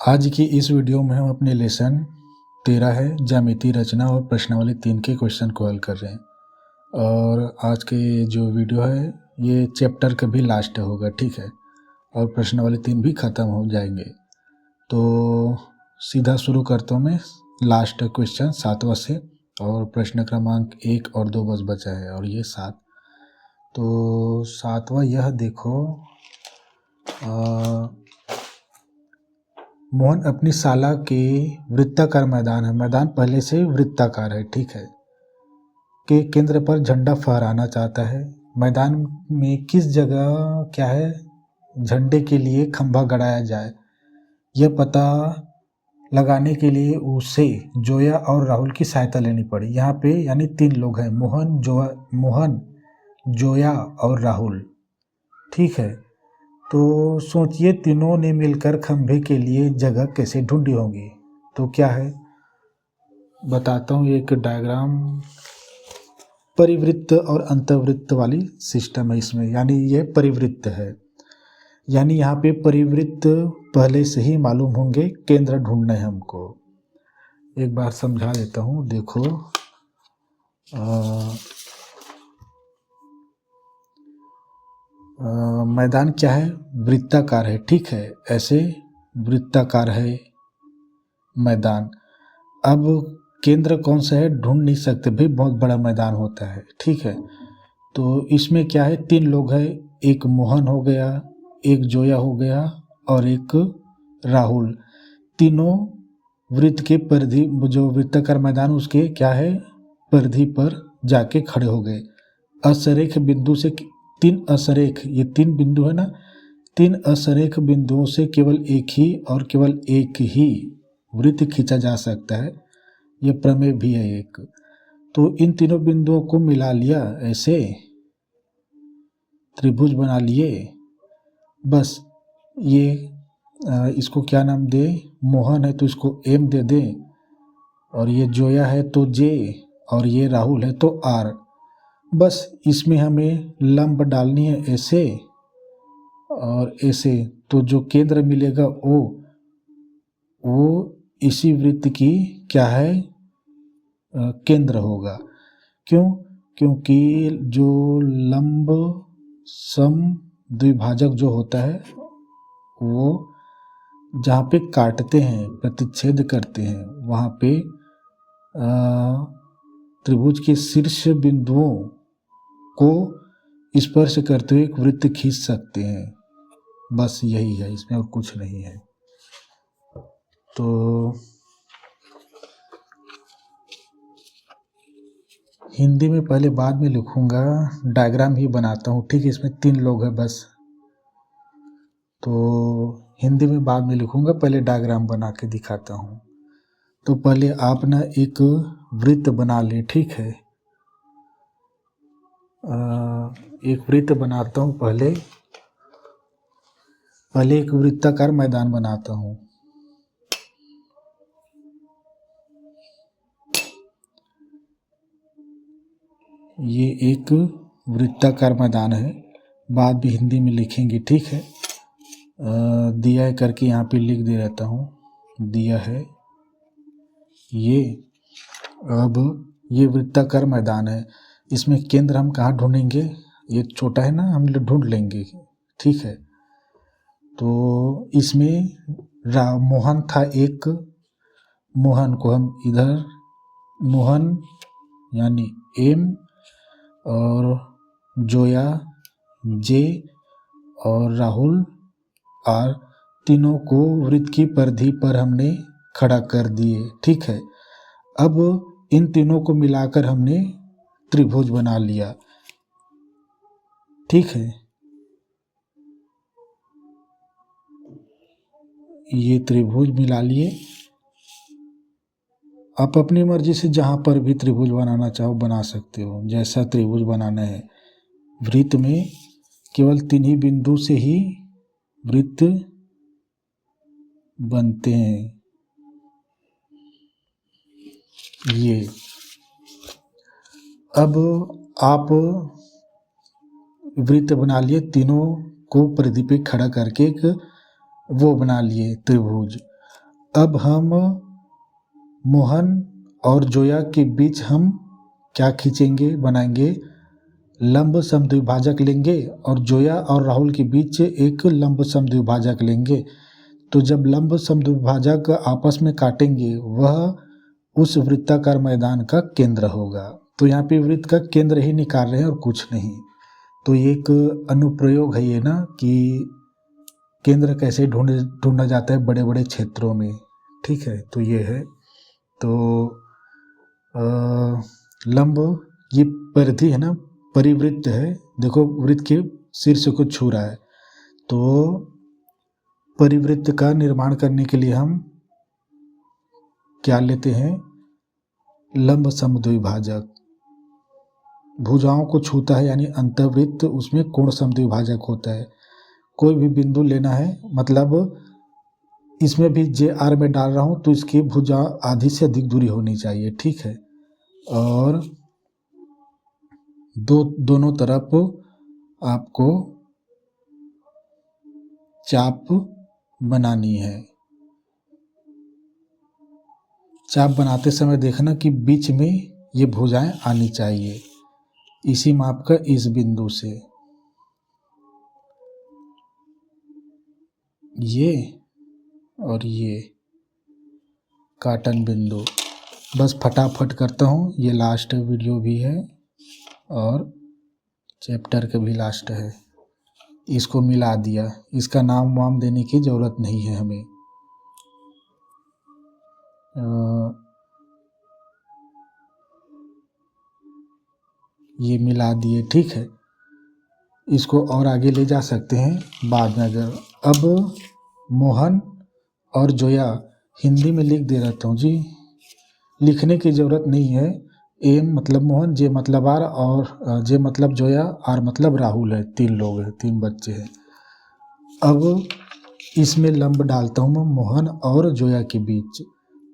आज की इस वीडियो में हम अपने लेसन 13 है ज्यामितीय रचना और प्रश्नावली 3 के क्वेश्चन को हल कर रहे हैं। और आज के जो वीडियो है ये चैप्टर का भी लास्ट होगा, ठीक है, और प्रश्नावली 3 भी ख़त्म हो जाएंगे। तो सीधा शुरू करता हूँ मैं लास्ट क्वेश्चन 7वां से, और प्रश्न क्रमांक 1 और 2 बस बचा है और ये 7। तो 7वां यह देखो, मोहन अपनी शाला के वृत्ताकार मैदान पहले से वृत्ताकार है, ठीक है, के केंद्र पर झंडा फहराना चाहता है। मैदान में किस जगह क्या है झंडे के लिए खंभा गड़ाया जाए, यह पता लगाने के लिए उसे जोया और राहुल की सहायता लेनी पड़ी। यहाँ पे यानी 3 लोग हैं, मोहन, जोया और राहुल, ठीक है। तो सोचिए तीनों ने मिलकर खंभे के लिए जगह कैसे ढूंढी होगी। तो क्या है बताता हूँ, एक डायग्राम परिवृत्त और अंतर्वृत्त वाली सिस्टम है इसमें, यानी ये परिवृत्त है, यानी यहाँ पे परिवृत्त पहले से ही मालूम होंगे, केंद्र ढूंढना है हमको। एक बार समझा देता हूँ, देखो मैदान क्या है, वृत्ताकार है, ठीक है, ऐसे वृत्ताकार है मैदान। अब केंद्र कौन सा है ढूंढ नहीं सकते भाई, बहुत बड़ा मैदान होता है, ठीक है। तो इसमें क्या है 3 लोग हैं, एक मोहन हो गया, एक जोया हो गया और एक राहुल। तीनों वृत्त के परिधि, जो वृत्ताकार मैदान उसके क्या है परिधि पर जाके खड़े हो गए। असरेख बिंदु से 3 असरेख, ये 3 बिंदु है ना, 3 असरेख बिंदुओं से केवल एक ही वृत्त खींचा जा सकता है, ये प्रमेय भी है एक। तो इन तीनों बिंदुओं को मिला लिया, ऐसे त्रिभुज बना लिए, बस ये इसको क्या नाम दे, मोहन है तो इसको एम दे दे, और ये जोया है तो जे, और ये राहुल है तो आर। बस इसमें हमें लंब डालनी है ऐसे और ऐसे, तो जो केंद्र मिलेगा वो इसी वृत्त की क्या है केंद्र होगा। क्यों? क्योंकि जो लंब सम द्विभाजक जो होता है वो जहाँ पे काटते हैं, प्रतिच्छेद करते हैं, वहाँ पे त्रिभुज के शीर्ष बिंदुओं को स्पर्श करते हुए एक वृत्त खींच सकते हैं। बस यही है, इसमें और कुछ नहीं है। तो हिंदी में पहले बाद में लिखूंगा, डायग्राम ही बनाता हूँ, ठीक है। इसमें 3 लोग हैं बस, तो हिंदी में बाद में लिखूंगा, पहले डायग्राम बना के दिखाता हूँ। तो पहले आप ना एक वृत्त बना लें, ठीक है। एक वृत्त बनाता हूँ, पहले एक वृत्ताकार मैदान बनाता हूँ। ये एक वृत्ताकार मैदान है, बाद भी हिंदी में लिखेंगे, ठीक है। दिया है करके यहाँ पे लिख दे रहता हूँ, दिया है ये। अब ये वृत्ताकार मैदान है, इसमें केंद्र हम कहाँ ढूंढेंगे, ये छोटा है ना, हम ढूंढ लेंगे, ठीक है। तो इसमें मोहन था एक, मोहन को हम इधर, मोहन यानी एम, और जोया जे, और राहुल आर, तीनों को वृत्त की परिधि पर हमने खड़ा कर दिए, ठीक है। अब इन तीनों को मिलाकर हमने त्रिभुज बना लिया, ठीक है। ये त्रिभुज मिला लिए। आप अपनी मर्जी से जहाँ पर भी त्रिभुज बनाना चाहो बना सकते हो, जैसा त्रिभुज बनाना है। वृत्त में केवल 3 ही बिंदु से ही वृत्त बनते हैं। ये अब आप वृत्त बना लिए, तीनों को परिधि पे खड़ा करके एक वो बना लिए त्रिभुज। अब हम मोहन और जोया के बीच हम क्या खींचेंगे, बनाएंगे, लंब समद्विभाजक लेंगे और जोया और राहुल के बीच एक लंब समद्विभाजक लेंगे। तो जब लंब समद्विभाजक आपस में काटेंगे वह उस वृत्ताकार मैदान का केंद्र होगा। तो यहाँ पे वृत्त का केंद्र ही निकाल रहे हैं और कुछ नहीं। तो एक अनुप्रयोग है ये ना कि केंद्र कैसे ढूंढा जाता है बड़े बड़े क्षेत्रों में, ठीक है। तो ये है, तो लंब ये परिधि है ना, परिवृत्त है, देखो वृत्त के शीर्ष को छू रहा है। तो परिवृत्त का निर्माण करने के लिए हम क्या लेते हैं, लंब समद्विभाजक। भुजाओं को छूता है यानी अंतर्वृत्त, उसमें कोण समद्विभाजक होता है। कोई भी बिंदु लेना है, मतलब इसमें भी जे आर में डाल रहा हूँ तो इसकी भुजा आधी से अधिक दूरी होनी चाहिए, ठीक है। और दोनों तरफ आपको चाप बनानी है। चाप बनाते समय देखना कि बीच में ये भुजाएं आनी चाहिए, इसी माप का इस बिंदु से ये और ये काटन बिंदु। बस फटाफट करता हूँ, ये लास्ट वीडियो भी है और चैप्टर का भी लास्ट है। इसको मिला दिया, इसका नाम वाम देने की ज़रूरत नहीं है हमें। ये मिला दिए, ठीक है। इसको और आगे ले जा सकते हैं बाद में अगर। अब मोहन और जोया हिंदी में लिख दे रहता हूँ जी, लिखने की ज़रूरत नहीं है। एम मतलब मोहन, जे मतलब आर और जे मतलब जोया, आर मतलब राहुल है। 3 लोग हैं, 3 बच्चे हैं। अब इसमें लंब डालता हूँ मैं मोहन और जोया के बीच,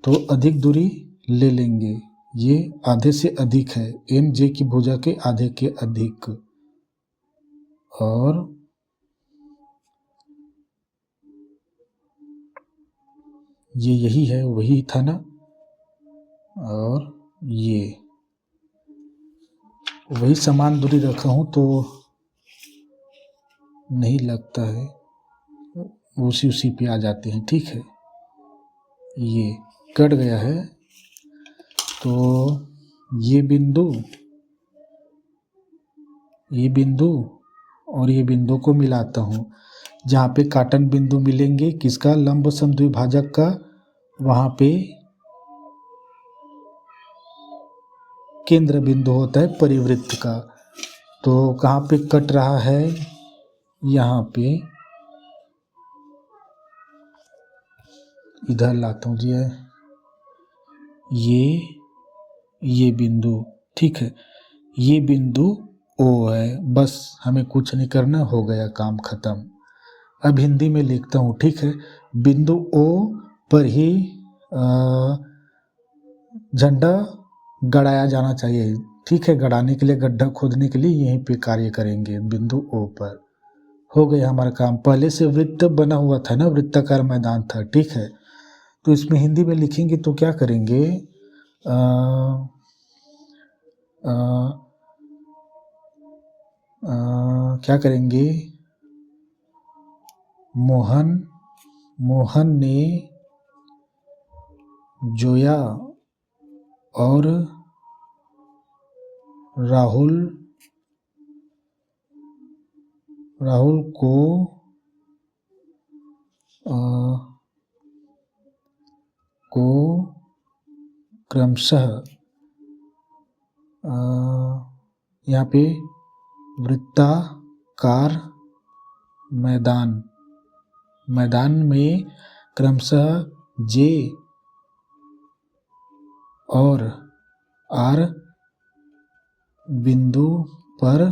तो अधिक दूरी ले लेंगे, ये आधे से अधिक है, एम जे की भुजा के आधे के अधिक। और ये यही है, वही था ना। और ये वही समान दूरी रखा हूँ तो नहीं लगता है, उसी पे आ जाते हैं, ठीक है। ये कट गया है, तो ये बिंदु और ये बिंदु को मिलाता हूँ। जहाँ पे काटन बिंदु मिलेंगे किसका, लंब समद्विभाजक का, वहाँ पे केंद्र बिंदु होता है परिवृत्त का। तो कहाँ पे कट रहा है, यहाँ पे, इधर लाता हूँ जी, ये बिंदु, ठीक है। ये बिंदु ओ है, बस हमें कुछ नहीं करना, हो गया काम खत्म। अब हिंदी में लिखता हूँ, ठीक है। बिंदु ओ पर ही झंडा गड़ाया जाना चाहिए, ठीक है। गड़ाने के लिए, गड्ढा खोदने के लिए यहीं पे कार्य करेंगे, बिंदु ओ पर। हो गया हमारा काम। पहले से वृत्त बना हुआ था ना, वृत्ताकार मैदान था, ठीक है। तो इसमें हिंदी में लिखेंगे तो क्या करेंगे, क्या करेंगे, मोहन ने जोया और राहुल को क्रमशः यहाँ पे वृत्ताकार मैदान में क्रमशः जे और आर बिंदु पर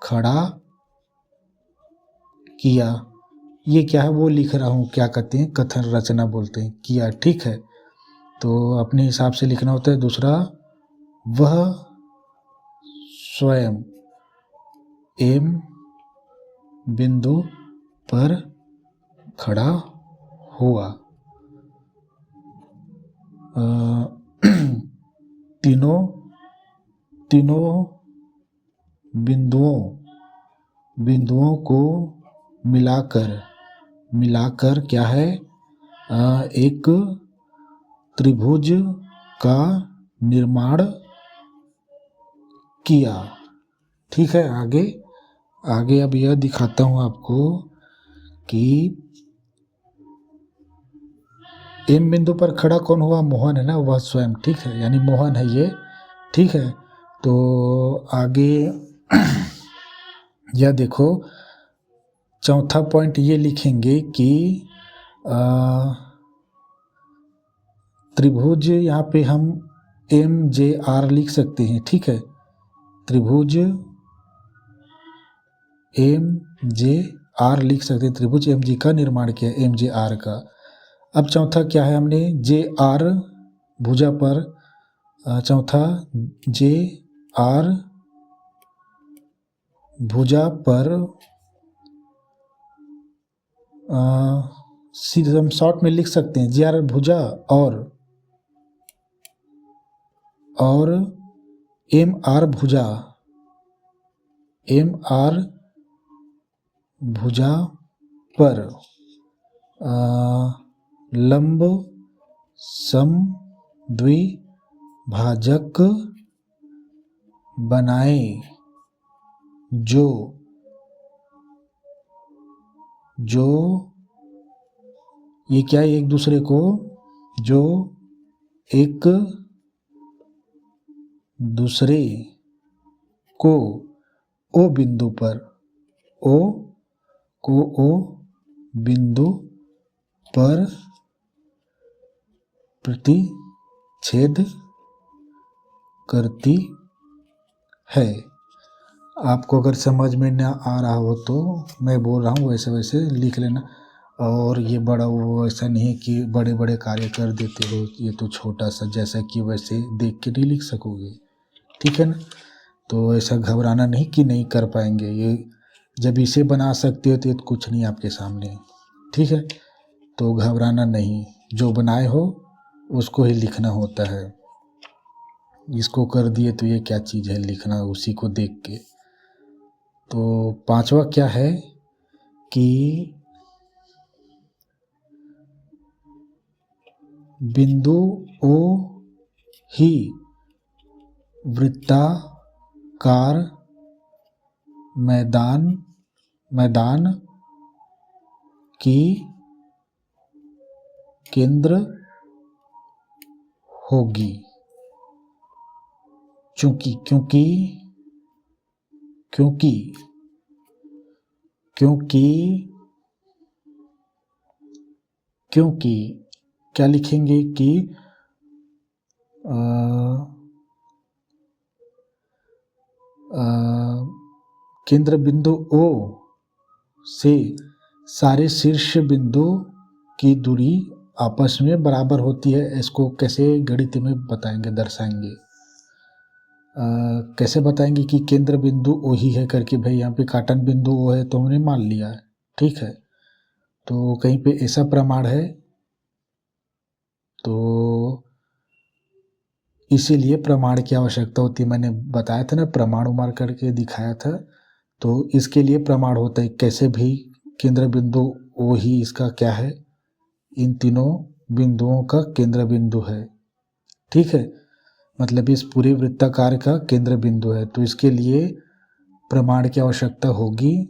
खड़ा किया। ये क्या है वो लिख रहा हूँ, क्या कहते हैं, कथन रचना बोलते हैं, किया, ठीक है। तो अपने हिसाब से लिखना होता है। दूसरा, वह स्वयं एम बिंदु पर खड़ा हुआ। तीनों तीनों बिंदुओं को मिलाकर क्या है, एक त्रिभुज का निर्माण किया। ठीक है, आगे अब यह दिखाता हूँ आपको कि एम बिंदु पर खड़ा कौन हुआ, मोहन है ना, वह स्वयं। ठीक है, यानी मोहन है ये। ठीक है, तो आगे यह देखो, चौथा पॉइंट ये लिखेंगे कि त्रिभुज, यहाँ पे हम MJR लिख सकते हैं। ठीक है, त्रिभुज MJR लिख सकते हैं, त्रिभुज MG का निर्माण किया, MJR का। अब चौथा क्या है, हमने JR भुजा पर, चौथा JR भुजा पर सीधे हम शॉर्ट में लिख सकते हैं, JR भुजा और MR भुजा पर लंब समद्विभाजक बनाए, जो ये क्या है, एक दूसरे को, जो एक दूसरे को O बिंदु पर प्रतिच्छेद करती है। आपको अगर समझ में ना आ रहा हो तो मैं बोल रहा हूँ वैसे वैसे लिख लेना। और ये बड़ा वो ऐसा नहीं है कि बड़े बड़े कार्य कर देते हो, ये तो छोटा सा, जैसा कि वैसे देख के नहीं लिख सकोगे। ठीक है ना, तो ऐसा घबराना नहीं कि नहीं कर पाएंगे, ये जब इसे बना सकते हो तो ये कुछ नहीं आपके सामने। ठीक है, तो घबराना नहीं, जो बनाए हो उसको ही लिखना होता है। इसको कर दिए तो ये क्या चीज़ है लिखना उसी को देख के। तो पांचवा क्या है कि बिंदु O ही वृत्ताकार मैदान की केंद्र होगी, क्योंकि क्या लिखेंगे कि केंद्र बिंदु O से सारे शीर्ष बिंदु की दूरी आपस में बराबर होती है। इसको कैसे गणित में बताएंगे, दर्शाएंगे, कैसे बताएंगे कि केंद्र बिंदु O ही है करके। भाई यहाँ पे काटन बिंदु O है तो हमने मान लिया है। ठीक है, तो कहीं पे ऐसा प्रमाण है तो इसीलिए प्रमाण की आवश्यकता होती है। मैंने बताया था ना, प्रमाण उमार करके दिखाया था, तो इसके लिए प्रमाण होता है। कैसे भी केंद्र बिंदु O ही इसका क्या है, इन तीनों बिंदुओं का केंद्र बिंदु है। ठीक है, मतलब इस पूरे वृत्ताकार का केंद्र बिंदु है, तो इसके लिए प्रमाण की आवश्यकता होगी।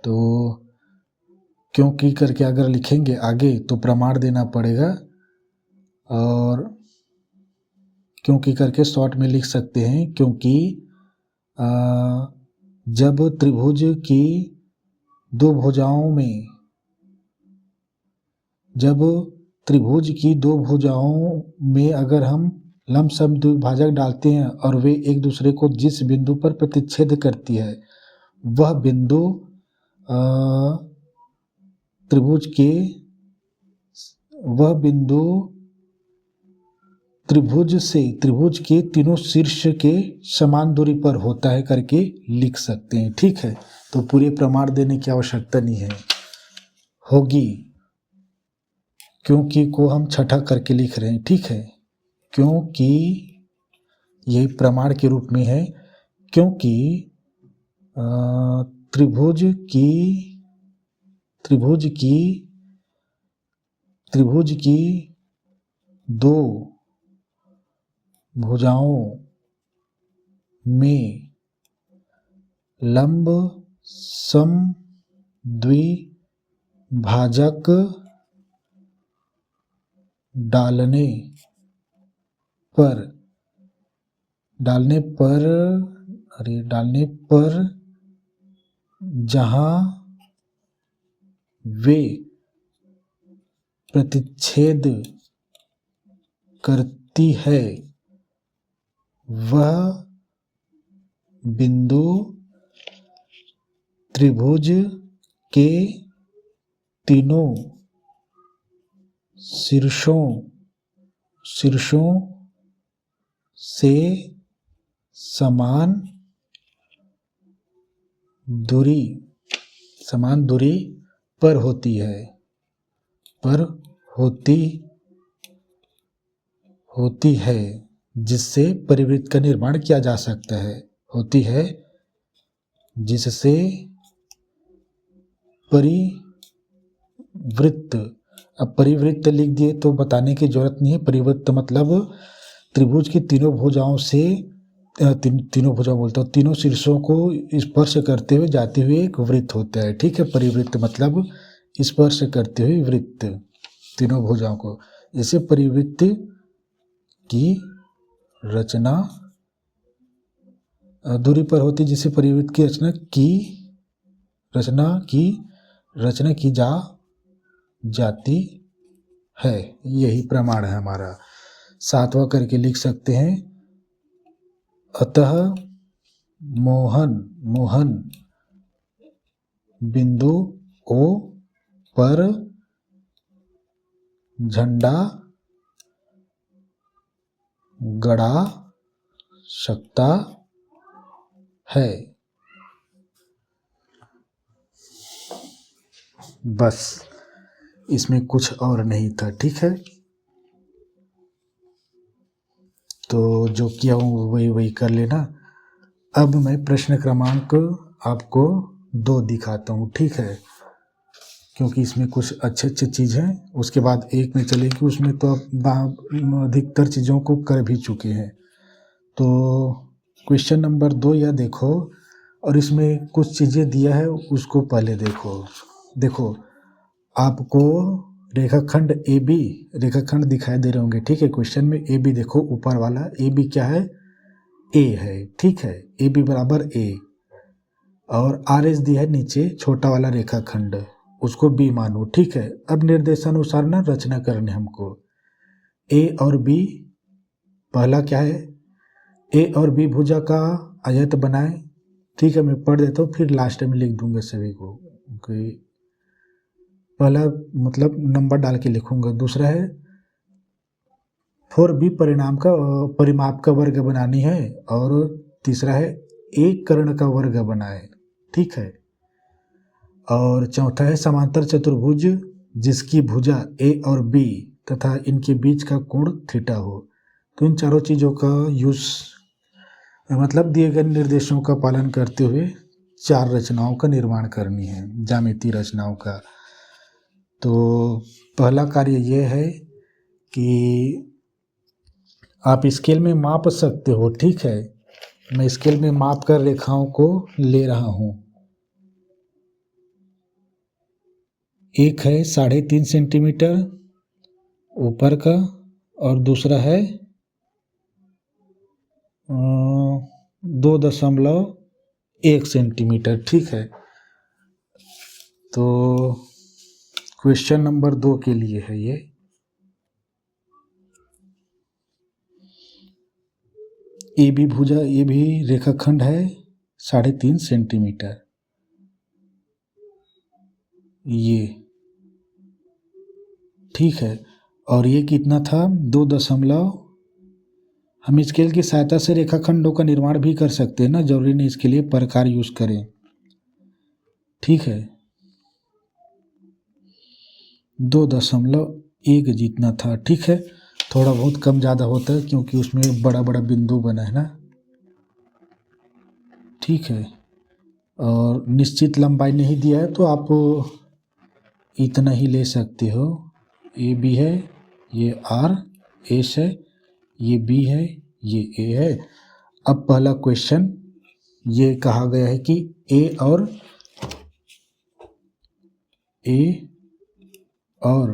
तो क्योंकि करके अगर लिखेंगे आगे तो प्रमाण देना पड़ेगा, और क्योंकि करके शॉर्ट में लिख सकते हैं। क्योंकि जब त्रिभुज की दो भुजाओं में अगर हम लंबसम द्विभाजक डालते हैं और वे एक दूसरे को जिस बिंदु पर प्रतिच्छेद करती है, वह बिंदु त्रिभुज के तीनों शीर्ष के समान दूरी पर होता है करके लिख सकते हैं। ठीक है, तो पूरे प्रमाण देने की आवश्यकता नहीं है, होगी। क्योंकि को हम छठा करके लिख रहे हैं, ठीक है। क्योंकि यही प्रमाण के रूप में है, क्योंकि त्रिभुज की दो भुजाओं में लंब समद्विभाजक डालने पर जहां वे प्रतिच्छेद करती है वह बिंदु त्रिभुज के तीनों शीर्षों से समान दूरी पर होती है जिससे परिवृत्त का निर्माण किया जा सकता है। होती है जिससे परिवृत्त, अब परिवृत्त लिख दिए तो बताने की जरूरत नहीं है। परिवृत्त मतलब त्रिभुज की तीनों भुजाओं से तीनों शीर्षों को स्पर्श करते हुए जाते हुए एक वृत्त होता है, ठीक है। परिवृत्त मतलब स्पर्श करते हुए वृत्त तीनों भुजाओं को। जैसे परिवृत्त की रचना दूरी पर होती, जिसे परिवृत्त की रचना की जाती है। यही प्रमाण है हमारा। 7वां करके लिख सकते हैं। अतः मोहन बिंदु O पर झंडा गड़ा सकता है। बस, इसमें कुछ और नहीं था, ठीक है। तो जो किया हूँ वही कर लेना। अब मैं प्रश्न क्रमांक आपको 2 दिखाता हूँ, ठीक है, क्योंकि इसमें कुछ अच्छे चीज़ हैं। उसके बाद 1 में चलेगी, उसमें तो अब अधिकतर चीज़ों को कर भी चुके हैं। तो क्वेश्चन नंबर 2 यह देखो, और इसमें कुछ चीज़ें दिया है उसको पहले देखो आपको रेखाखंड रेखाखंड दिखाई दे रहे होंगे, ठीक है। क्वेश्चन में AB देखो, ऊपर वाला AB क्या है, A है, ठीक है। AB बराबर A, और RS दिया है नीचे छोटा वाला रेखाखंड, उसको B मानो, ठीक है। अब निर्देशानुसार ना रचना करने हमको A और B, पहला क्या है, A और B भुजा का आयत बनाए, ठीक है। मैं पढ़ देता हूँ, फिर लास्ट में लिख दूंगा सभी को। पहला मतलब नंबर डाल के लिखूंगा। दूसरा है 4B परिमाप का वर्ग बनानी है, और तीसरा है एक कर्ण का वर्ग बनाए, ठीक है। और चौथा है समांतर चतुर्भुज जिसकी भुजा A और B तथा इनके बीच का कोण थीटा हो। तो इन चारों चीज़ों का यूज मतलब दिए गए निर्देशों का पालन करते हुए 4 रचनाओं का निर्माण करनी है, ज्यामितीय रचनाओं का। तो पहला कार्य ये है कि आप स्केल में माप सकते हो, ठीक है। मैं स्केल में माप कर रेखाओं को ले रहा हूँ। एक है 3.5 सेंटीमीटर ऊपर का, और दूसरा है 2.1 सेंटीमीटर, ठीक है। तो क्वेश्चन नंबर 2 के लिए है ये। AB भुजा, ये भी रेखाखंड है 3.5 सेंटीमीटर, ये ठीक है। और ये कितना था, 2 हम स्केल की सहायता से रेखाखंडों का निर्माण भी कर सकते हैं ना, जरूरी नहीं इसके लिए प्रकार यूज करें, ठीक है। एक जितना था, ठीक है। थोड़ा बहुत कम ज़्यादा होता है क्योंकि उसमें बड़ा बड़ा बिंदु बना है ना, ठीक है। और निश्चित लंबाई नहीं दिया है तो आप इतना ही ले सकते हो। ए बी है, ये आर एस है, ये बी है, ये ए है। अब पहला क्वेश्चन ये कहा गया है कि ए और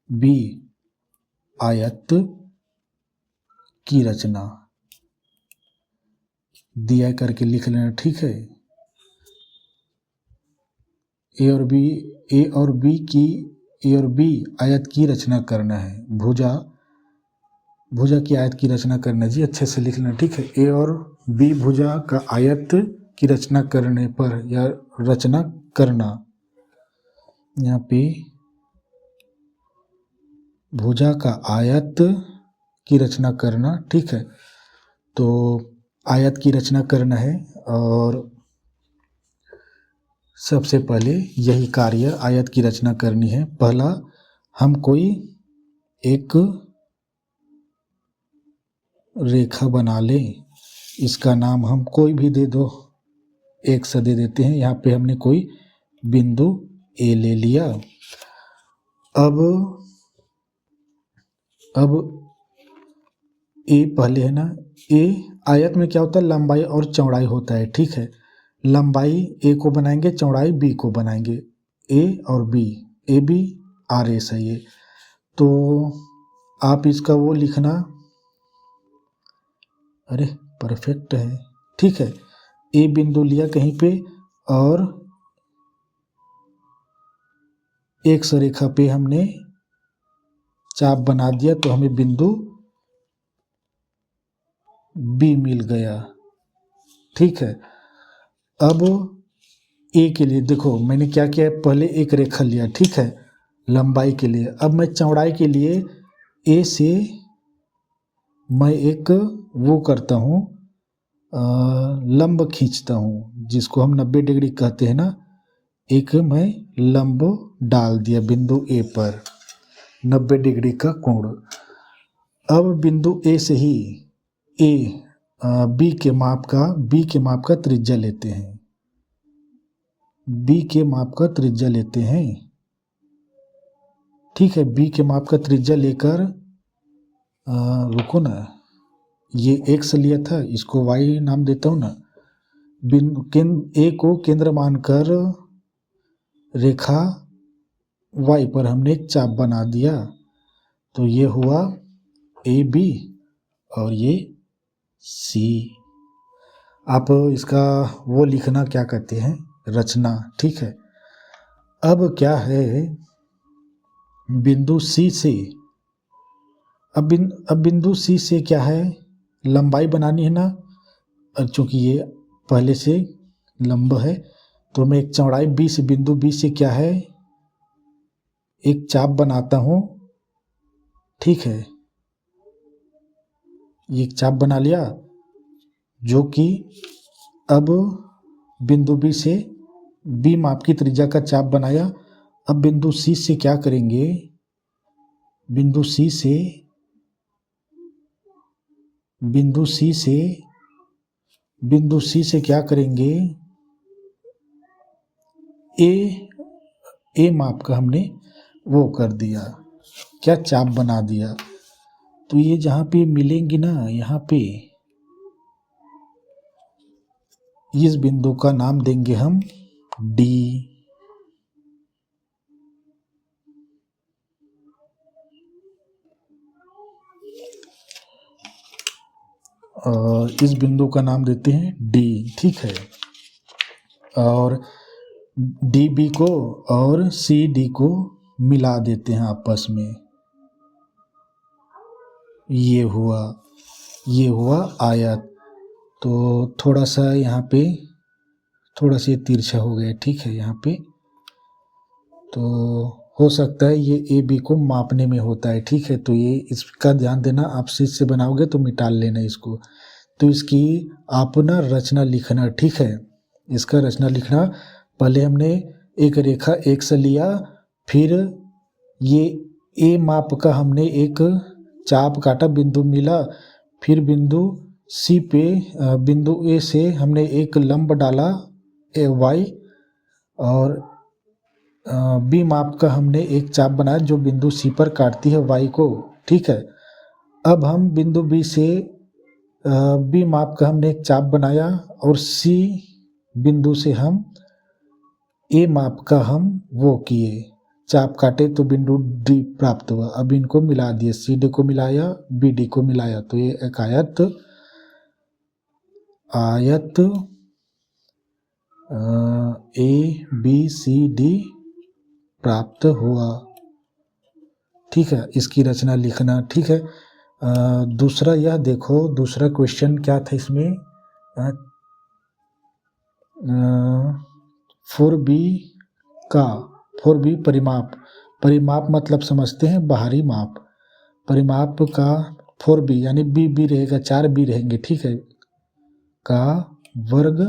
बी आयत की रचना दिया करके लिख लेना, ठीक है। ए और बी आयत की रचना करना है, भुजा की आयत की रचना करना जी, अच्छे से लिख लेना, ठीक है। ए और बी भुजा का आयत की रचना करने पर या रचना करना, यहाँ पे भुजा का आयत की रचना करना, ठीक है। तो आयत की रचना करना है और सबसे पहले यही कार्य आयत की रचना करनी है। पहला हम कोई एक रेखा बना लें, इसका नाम हम कोई भी दे दो, एक से दे देते हैं। यहाँ पे हमने कोई बिंदु ए ले लिया। अब ए पहले है ना, ए आयत में क्या होता है, लंबाई और चौड़ाई होता है, ठीक है। लंबाई ए को बनाएंगे, चौड़ाई बी को बनाएंगे, ए और B, A B R S है ये। तो आप इसका वो लिखना, अरे परफेक्ट है, ठीक है। ए बिंदु लिया कहीं पे और एक रेखा पे हमने चाप बना दिया तो हमें बिंदु बी मिल गया, ठीक है। अब ए के लिए देखो मैंने क्या किया, पहले एक रेखा लिया, ठीक है, लंबाई के लिए। अब मैं चौड़ाई के लिए ए से मैं एक वो करता हूँ, लंब खींचता हूँ, जिसको हम 90 डिग्री कहते हैं ना। एक मैं लंब डाल दिया बिंदु ए पर 90 डिग्री का कोण। अब बिंदु ए से ही बी के माप का त्रिज्या लेते हैं, बी के माप का त्रिज्या लेते हैं, ठीक है। बी के माप का त्रिज्या लेकर रुको ना, ये एक्स लिया था, इसको वाई नाम देता हूँ ना। ए को केंद्र मानकर रेखा वाई पर हमने एक चाप बना दिया, तो ये हुआ ए बी और ये सी। आप इसका वो लिखना क्या कहते हैं, रचना, ठीक है। अब क्या है, बिंदु सी से, अब बिंदु सी से क्या है, लंबाई बनानी है ना। चूंकि ये पहले से लंब है तो मैं एक चौड़ाई बी से, बिंदु बी से क्या है, एक चाप बनाता हूँ, ठीक है। ये एक चाप बना लिया, जो कि अब बिंदु बी से बी माप की त्रिज्या का चाप बनाया। अब बिंदु सी से क्या करेंगे, बिंदु सी से क्या करेंगे, ए माप का हमने वो कर दिया, क्या चाप बना दिया। तो ये जहाँ पे मिलेंगी ना, यहाँ पे इस बिंदु का नाम देंगे हम डी, और इस बिंदु का नाम देते हैं डी, ठीक है। और डी बी को और सी डी को मिला देते हैं आपस में, ये हुआ आयत। तो थोड़ा सा यहाँ पे थोड़ा सा तिरछा हो गया, ठीक है। यहाँ पे तो हो सकता है ये ए बी को मापने में होता है, ठीक है। तो ये इसका ध्यान देना, आप शीट से बनाओगे तो मिटा लेना इसको। तो इसकी आप ना रचना लिखना, ठीक है। इसका रचना लिखना, पहले हमने एक रेखा एक से लिया, फिर ये ए माप का हमने एक चाप काटा, बिंदु मिला, फिर बिंदु सी पे बिंदु ए से हमने एक लंब डाला वाई, और बी माप का हमने एक चाप बनाया जो बिंदु सी पर काटती है वाई को। ठीक है, अब हम बिंदु बी से बी माप का हमने एक चाप बनाया और सी बिंदु से हम ए माप का हम वो किए, चाप काटे तो बिंदु डी प्राप्त हुआ। अब इनको मिला दिए, सी डी को मिलाया, बी डी को मिलाया, तो ये एक आयत ए बी सी डी प्राप्त हुआ। ठीक है, इसकी रचना लिखना। ठीक है, दूसरा यह देखो, दूसरा क्वेश्चन क्या था इसमें, 4b का 4b परिमाप, परिमाप मतलब समझते हैं बाहरी माप, परिमाप का 4b यानी बी रहेगा, 4b रहेंगे। ठीक है, का वर्ग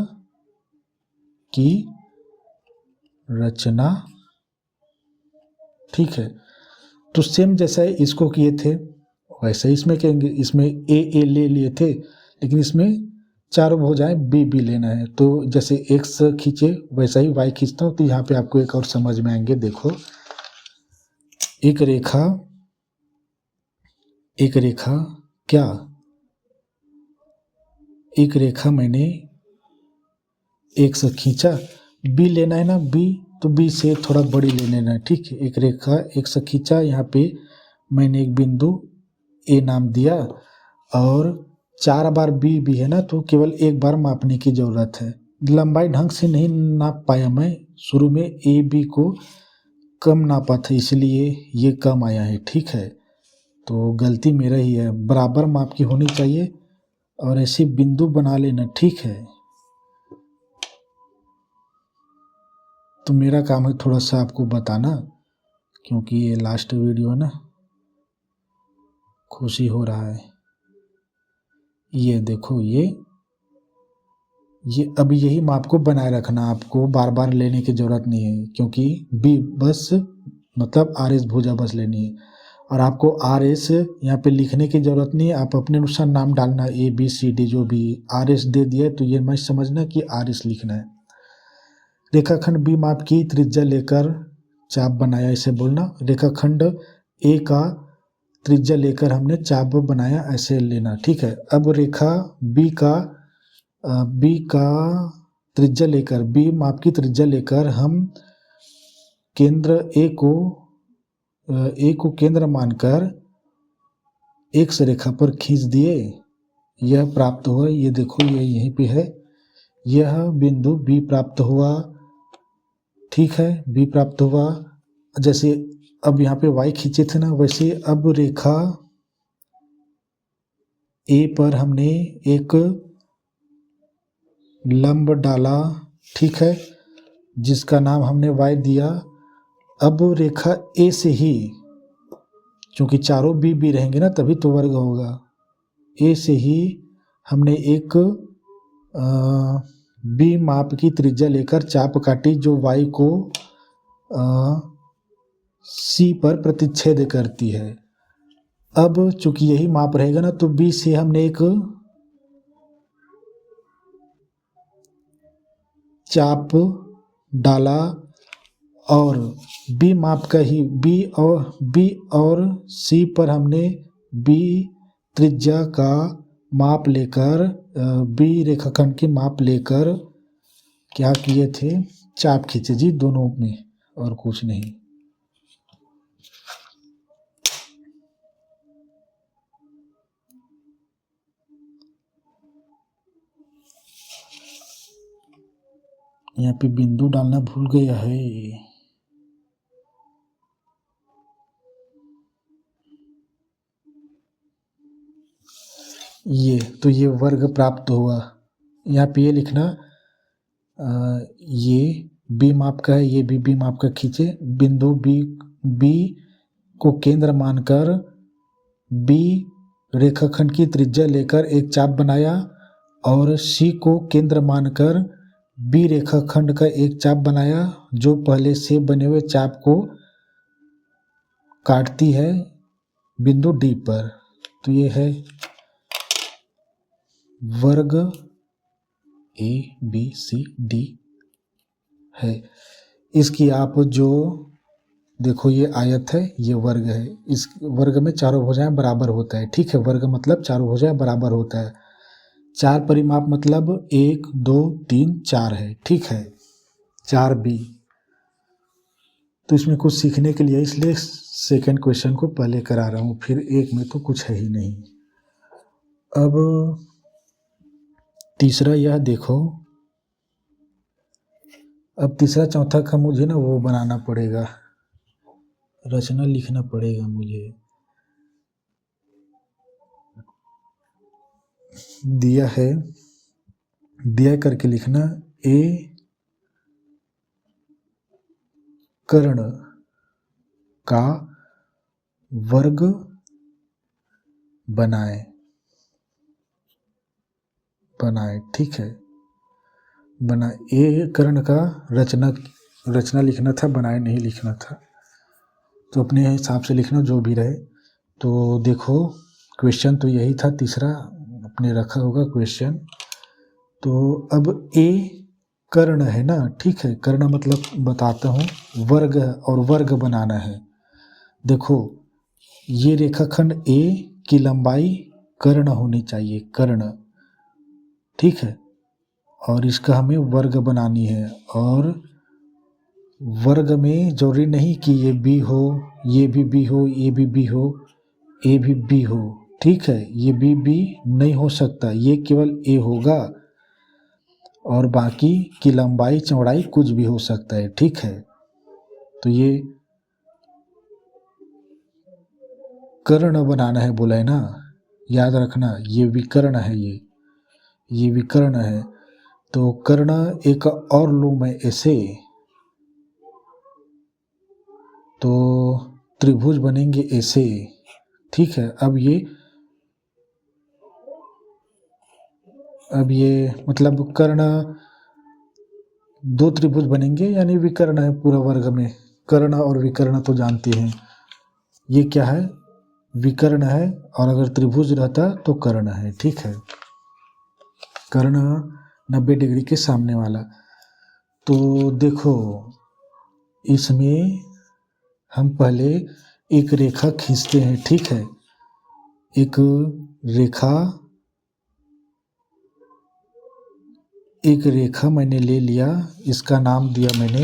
की रचना। ठीक है, तो सेम जैसा इसको किए थे वैसे इसमें कहेंगे, इसमें ए ले लिए थे, लेकिन इसमें चारों भुजाएं बी लेना है, तो जैसे एक्स खींचे वैसा ही वाई खींचता हूँ। तो यहाँ पे आपको एक और समझ में आएंगे। देखो, एक रेखा मैंने एक्स खींचा, बी लेना है ना, बी तो बी से थोड़ा बड़ी ले लेना है। ठीक है, एक रेखा एक्स खींचा, यहाँ पे मैंने एक बिंदु ए नाम दिया, और 4 बार बी भी है ना, तो केवल एक बार मापने की ज़रूरत है। लंबाई ढंग से नहीं नाप पाया मैं, शुरू में ए बी को कम नापा था, इसलिए ये कम आया है। ठीक है, तो गलती मेरा ही है, बराबर माप की होनी चाहिए और ऐसे बिंदु बना लेना। ठीक है, तो मेरा काम है थोड़ा सा आपको बताना, क्योंकि ये लास्ट वीडियो है ना, खुशी हो रहा है। ये देखो, ये अभी यही माप को बनाए रखना, आपको बार बार लेने की ज़रूरत नहीं है, क्योंकि बी बस मतलब आर एस भुजा बस लेनी है, और आपको आर एस यहाँ पे लिखने की ज़रूरत नहीं है, आप अपने अनुसार नाम डालना, ए बी सी डी जो भी आर एस दे दिया तो ये मत समझना कि आर एस लिखना है। रेखाखंड बी माप की त्रिज्या लेकर चाप बनाया, इसे बोलना। रेखाखंड ए का त्रिज्या लेकर हमने चाप बनाया, ऐसे लेना। ठीक है, अब रेखा बी का त्रिज्या लेकर, बी माप की त्रिज्या लेकर हम केंद्र ए को केंद्र मानकर एक्स रेखा पर खींच दिए, यह प्राप्त हुआ। ये देखो, ये यहीं पे है, यह बिंदु बी प्राप्त हुआ। ठीक है, बी प्राप्त हुआ। जैसे अब यहाँ पे y खींचे थे ना, वैसे अब रेखा ए पर हमने एक लंब डाला। ठीक है, जिसका नाम हमने y दिया। अब रेखा ए से ही, क्योंकि चारों बी रहेंगे ना तभी तो वर्ग होगा, ए से ही हमने एक बी माप की त्रिज्या लेकर चाप काटी, जो y को सी पर प्रतिच्छेद करती है। अब चूंकि यही माप रहेगा ना, तो बी से हमने एक चाप डाला, और बी माप का ही बी और सी पर हमने बी त्रिज्या का माप लेकर, बी रेखाखंड की माप लेकर क्या किए थे, चाप खींचे जी दोनों में, और कुछ नहीं। यहाँ पे बिंदु डालना भूल गया है। ये वर्ग प्राप्त हुआ। यहाँ पे ये लिखना, ये बी माप का है, ये भी बी माप का खींचे, बिंदु बी को केंद्र मानकर बी रेखाखंड की त्रिज्या लेकर एक चाप बनाया, और सी को केंद्र मानकर बी रेखाखंड का एक चाप बनाया, जो पहले से बने हुए चाप को काटती है बिंदु डी पर, तो ये है वर्ग ए बी सी डी है। इसकी आप जो देखो ये आयत है, ये वर्ग है, इस वर्ग में चारों भुजाएं बराबर होता है, ठीक है। वर्ग मतलब चारों भुजाएं बराबर होता है। चार परिमाप मतलब 1 2 3 4 है, ठीक है, 4b। तो इसमें कुछ सीखने के लिए इसलिए सेकंड क्वेश्चन को पहले करा रहा हूँ, फिर एक में तो कुछ है ही नहीं। अब तीसरा यह देखो, अब तीसरा चौथा का मुझे ना वो बनाना पड़ेगा, रचना लिखना पड़ेगा मुझे। दिया है, दिया करके लिखना, ए कर्ण का वर्ग बनाए, ठीक है, बनाए। ए कर्ण का रचना लिखना था, बनाए नहीं लिखना था, तो अपने हिसाब से लिखना जो भी रहे। तो देखो क्वेश्चन तो यही था, तीसरा अपने रखा होगा क्वेश्चन। तो अब ए कर्ण है ना, ठीक है, कर्ण मतलब बताता हूँ, वर्ग और वर्ग बनाना है। देखो ये रेखाखंड ए की लंबाई कर्ण होनी चाहिए, कर्ण, ठीक है, और इसका हमें वर्ग बनानी है। और वर्ग में जरूरी नहीं कि ये बी हो, ये भी बी हो, ये भी बी हो, ए भी बी हो, ठीक है, ये बी नहीं हो सकता, ये केवल ए होगा, और बाकी की लंबाई चौड़ाई कुछ भी हो सकता है, ठीक है। तो ये कर्ण बनाना है बोला है ना, याद रखना, ये विकर्ण है, ये विकर्ण है। तो कर्ण एक और लूँ मैं ऐसे, तो त्रिभुज बनेंगे ऐसे, ठीक है। अब ये मतलब कर्ण, दो त्रिभुज बनेंगे, यानी विकर्ण है पूरा वर्ग में। कर्ण और विकर्ण तो जानते हैं, ये क्या है, विकर्ण है, और अगर त्रिभुज रहता तो कर्ण है, ठीक है। कर्ण 90 डिग्री के सामने वाला। तो देखो इसमें हम पहले एक रेखा खींचते हैं, ठीक है, एक रेखा मैंने ले लिया, इसका नाम दिया मैंने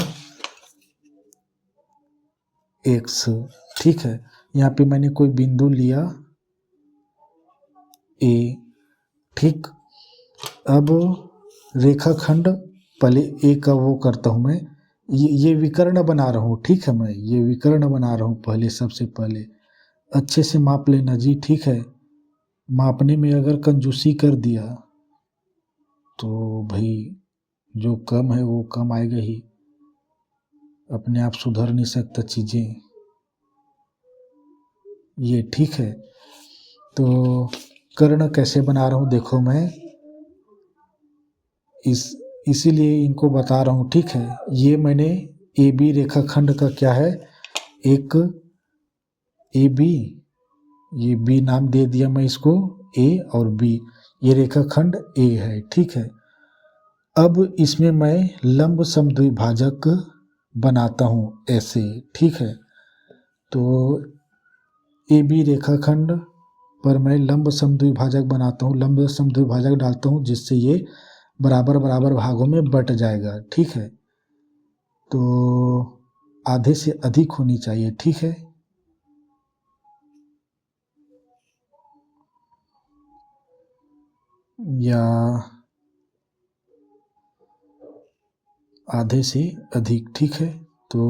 x, ठीक है। यहाँ पे मैंने कोई बिंदु लिया a, ठीक। अब रेखाखंड पहले a का वो करता हूँ मैं, ये विकर्ण बना रहा हूँ, ठीक है, मैं ये विकर्ण बना रहा हूँ पहले, सबसे पहले अच्छे से माप लेना जी, ठीक है। मापने में अगर कंजूसी कर दिया तो भाई जो कम है वो कम आएगा ही, अपने आप सुधर नहीं सकता चीज़ें, ये ठीक है। तो कर्ण कैसे बना रहा हूँ देखो, मैं इसीलिए इनको बता रहा हूँ, ठीक है। ये मैंने ए बी रेखाखंड का क्या है, एक ए बी, ये बी नाम दे दिया मैं इसको, ए और बी, ये रेखाखंड ए है, ठीक है। अब इसमें मैं लंब समद्विभाजक बनाता हूँ ऐसे, ठीक है। तो ए बी रेखाखंड पर मैं लंब समद्विभाजक बनाता हूँ, लंब समद्विभाजक डालता हूँ, जिससे ये बराबर बराबर भागों में बट जाएगा, ठीक है। तो आधे से अधिक होनी चाहिए, ठीक है। या आधे से अधिक, ठीक है। तो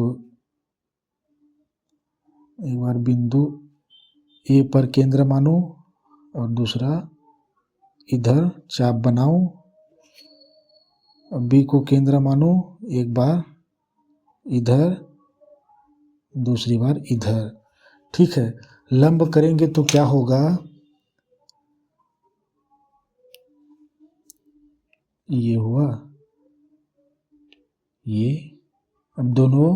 एक बार बिंदु ए पर केंद्र मानो, और दूसरा इधर चाप बनाओ, बी को केंद्र मानो, एक बार इधर, दूसरी बार इधर, ठीक है। लंब करेंगे तो क्या होगा, ये हुआ, ये, अब दोनों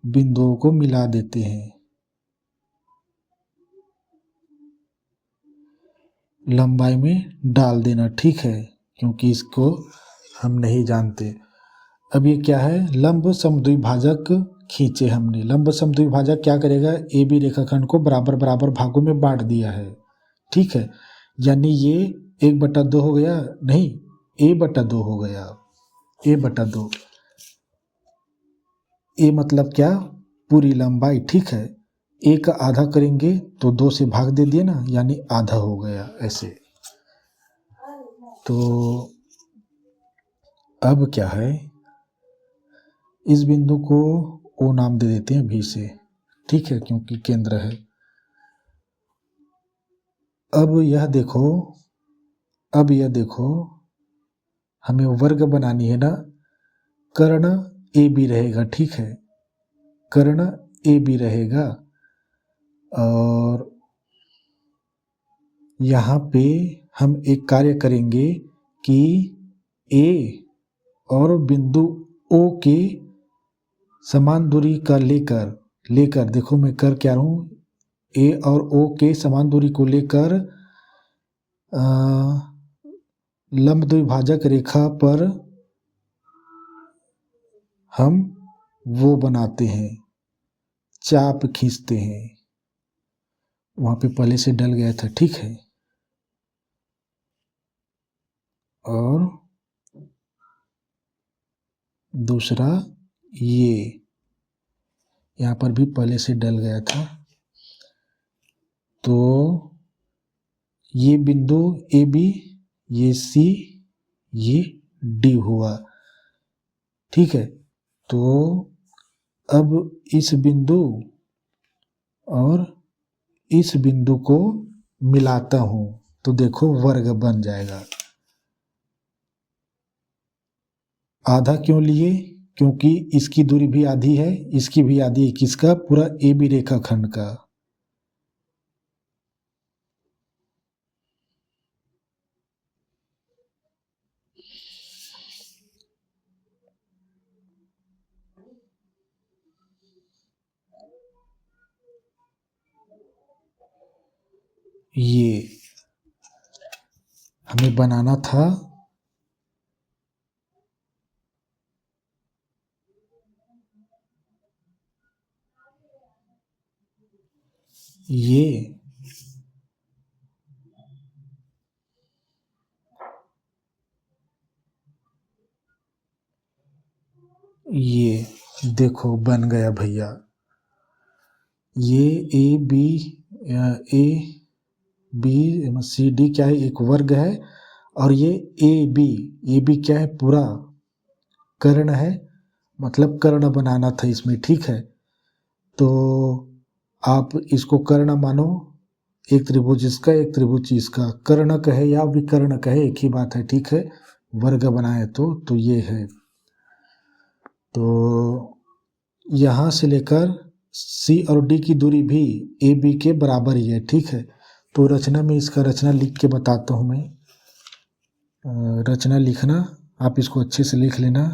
बिंदुओं को मिला देते हैं, लंबाई में डाल देना, ठीक है, क्योंकि इसको हम नहीं जानते। अब ये क्या है, लंब समद्विभाजक खींचे हमने। लंब समद्विभाजक क्या करेगा, ए बी रेखाखंड को बराबर बराबर भागों में बांट दिया है, ठीक है, यानी ये 1/2 हो गया, नहीं a/2 हो गया, a/2। ए मतलब क्या, पूरी लंबाई, ठीक है। ए का आधा करेंगे तो 2 से भाग दे दिए ना, यानी आधा हो गया ऐसे। तो अब क्या है, इस बिंदु को ओ नाम दे देते हैं भी से, ठीक है, क्योंकि केंद्र है। अब यह देखो हमें वर्ग बनानी है ना, कर्ण ए बी रहेगा, ठीक है, कर्ण ए बी रहेगा। और यहाँ पे हम एक कार्य करेंगे कि ए और बिंदु ओ के समान दूरी का लेकर देखो मैं कर क्या रहा हूँ, ए और ओ के समान दूरी को लेकर लंब द्विभाजक रेखा पर हम वो बनाते हैं, चाप खींचते हैं। वहाँ पे पहले से डल गया था, ठीक है। और दूसरा ये यहाँ पर भी पहले से डल गया था, तो ये बिंदु ए बी, ये सी, ये डी हुआ, ठीक है। तो अब इस बिंदु और इस बिंदु को मिलाता हूं तो देखो वर्ग बन जाएगा। आधा क्यों लिए, क्योंकि इसकी दूरी भी आधी है, इसकी भी आधी है, किसका, पूरा ए बी रेखाखंड का। ये हमें बनाना था ये देखो बन गया भैया। ये ए बी सी डी क्या है, एक वर्ग है। और ये ए बी क्या है, पूरा कर्ण है, मतलब कर्ण बनाना था इसमें, ठीक है। तो आप इसको कर्ण मानो, एक त्रिभुज इसका एक त्रिभुज इसका, कर्ण कहे या विकर्ण कहे एक ही बात है, ठीक है। वर्ग बनाए तो ये है। तो यहाँ से लेकर सी और डी की दूरी भी ए बी के बराबर ही है, ठीक है। तो रचना में इसका रचना लिख के बताता हूँ मैं। रचना लिखना, आप इसको अच्छे से लिख लेना।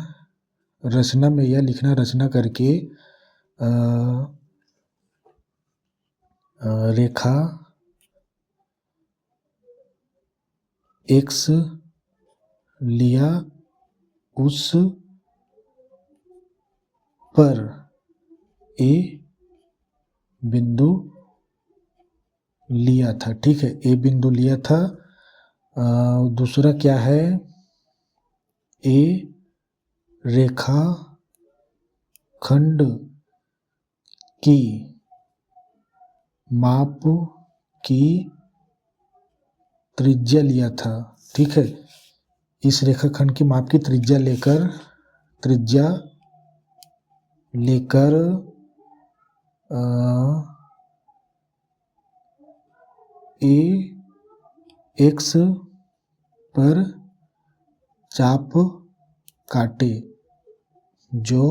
रचना में यह लिखना, रचना करके रेखा x लिया, उस पर ए बिंदु लिया था, ठीक है, ए बिंदु लिया था। दूसरा क्या है, ए रेखा खंड की माप की त्रिज्या लिया था, ठीक है। इस रेखाखंड की माप की त्रिज्या लेकर ए एक्स पर चाप काटे जो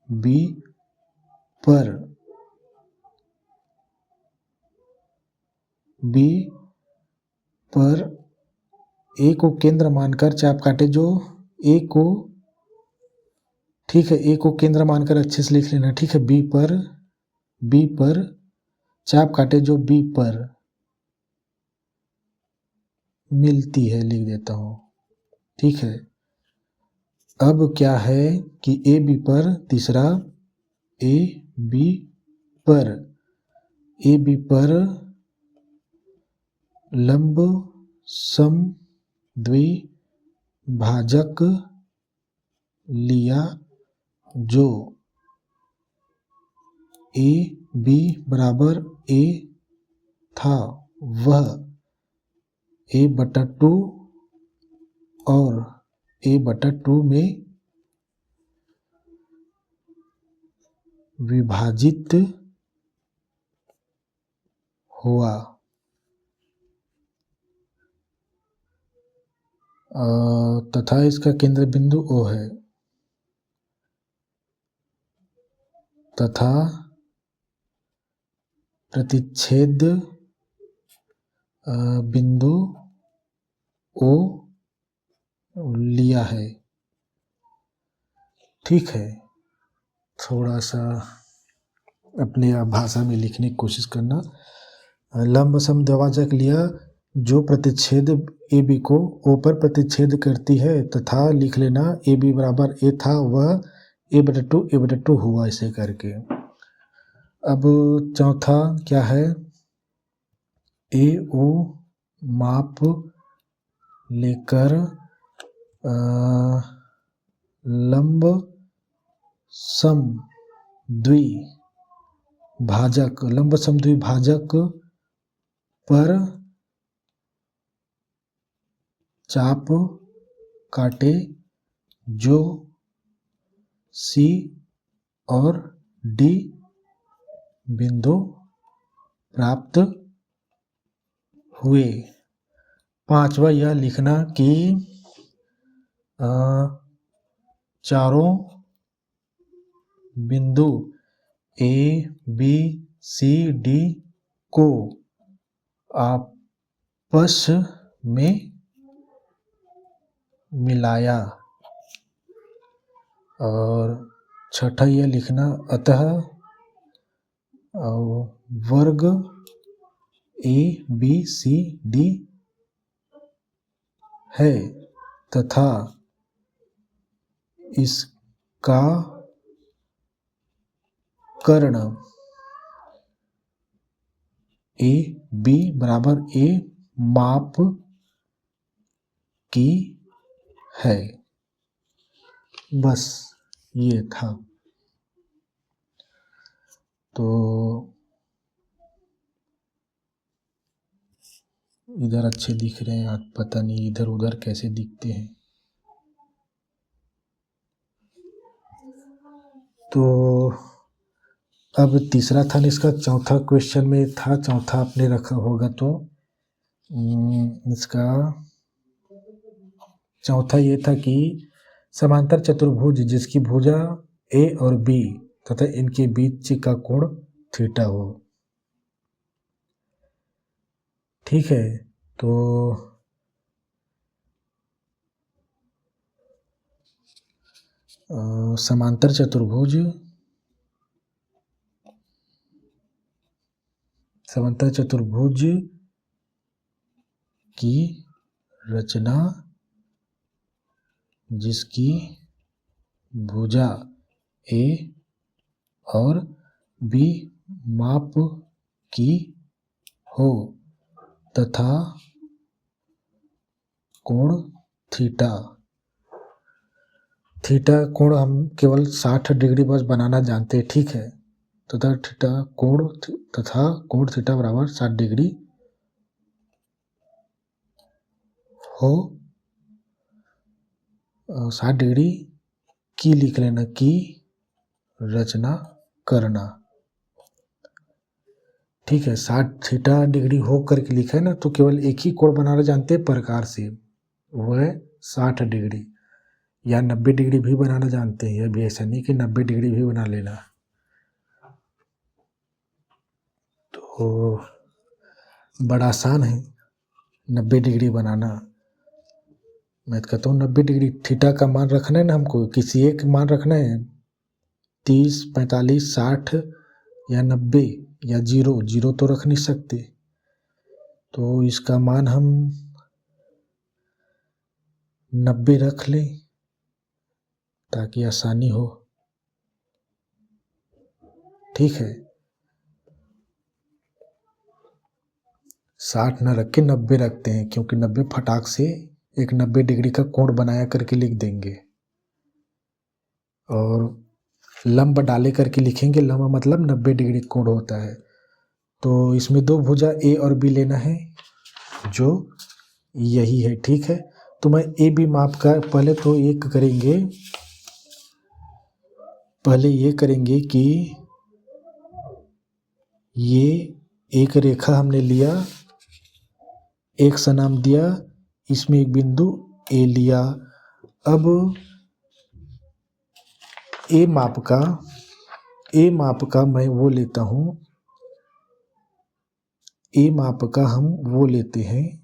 बी पर ए को केंद्र मानकर चाप काटे, जो ए को, ठीक है, ए को केंद्र मानकर अच्छे से लिख लेना, ठीक है। बी पर चाप काटे जो बी पर, मिलती है लिख देता हूँ। ठीक है, अब क्या है कि ए बी पर तीसरा ए बी पर लंब सम द्विभाजक लिया जो ए बी बराबर ए था, वह a/2 और a/2 में विभाजित हुआ। तथा इसका केंद्र बिंदु O है, तथा प्रतिच्छेद बिंदु O लिया है। ठीक है, थोड़ा सा अपने भाषा में लिखने की कोशिश करना। लंब सम द्विभाजक लिया जो प्रतिच्छेद ए बी को ओ पर प्रतिच्छेद करती है, तथा लिख लेना ए बी बराबर ए था, वह a/2 हुआ, ऐसे करके। अब चौथा क्या है, ए ओ माप लेकर लंब सम द्विभाजक पर चाप काटे जो सी और डी बिंदु प्राप्त हुए। पांचवा यह लिखना कि चारों बिंदु ए बी सी डी को आपस में मिलाया। और छठा यह लिखना, अतः वर्ग ए बी सी डी है, तथा इसका कर्ण ए बी बराबर ए माप की है। बस ये था। तो इधर अच्छे दिख रहे हैं, आप पता नहीं इधर उधर कैसे दिखते हैं। तो अब तीसरा था, इसका चौथा क्वेश्चन में था, चौथा आपने रखा होगा, तो इसका चौथा ये था कि समांतर चतुर्भुज जिसकी भुजा ए और बी तथा इनके बीच का कोण थीटा हो। ठीक है, तो समांतर चतुर्भुज की रचना जिसकी भुजा ए और बी माप की हो तथा कोण थीटा कोण हम केवल 60 डिग्री बस बनाना जानते हैं। ठीक है, तथा कोण थीटा बराबर 60 डिग्री हो, 60 डिग्री की लिख लेना, की रचना करना। ठीक है, 60 डिग्री हो करके लिखा है ना, तो केवल एक ही कोण बनाना जानते हैं प्रकार से, वो है 60 डिग्री, या 90 डिग्री भी बनाना जानते हैं। यह भी ऐसा नहीं कि 90 डिग्री भी बना लेना। तो बड़ा आसान है 90 डिग्री बनाना। मैं तो कहता हूँ 90 डिग्री थीटा का मान रखना है ना, हमको किसी एक मान रखना है, 30, 45, 60 या 90 या 0 तो रख नहीं सकते। तो इसका मान हम 90 रख लें ताकि आसानी हो। ठीक है, 60 न रख के 90 रखते हैं, क्योंकि 90 फटाक से एक 90 डिग्री का कोण बनाया करके लिख देंगे। और लंब डाले करके लिखेंगे, लंब मतलब 90 डिग्री कोण होता है। तो इसमें दो भुजा ए और बी लेना है, जो यही है। ठीक है, तो मैं ए बी माप का पहले तो ये करेंगे कि ये एक रेखा हमने लिया, एक सा नाम दिया, इसमें एक बिंदु ए लिया। अब ए माप का मैं वो लेता हूँ, ए माप का हम वो लेते हैं,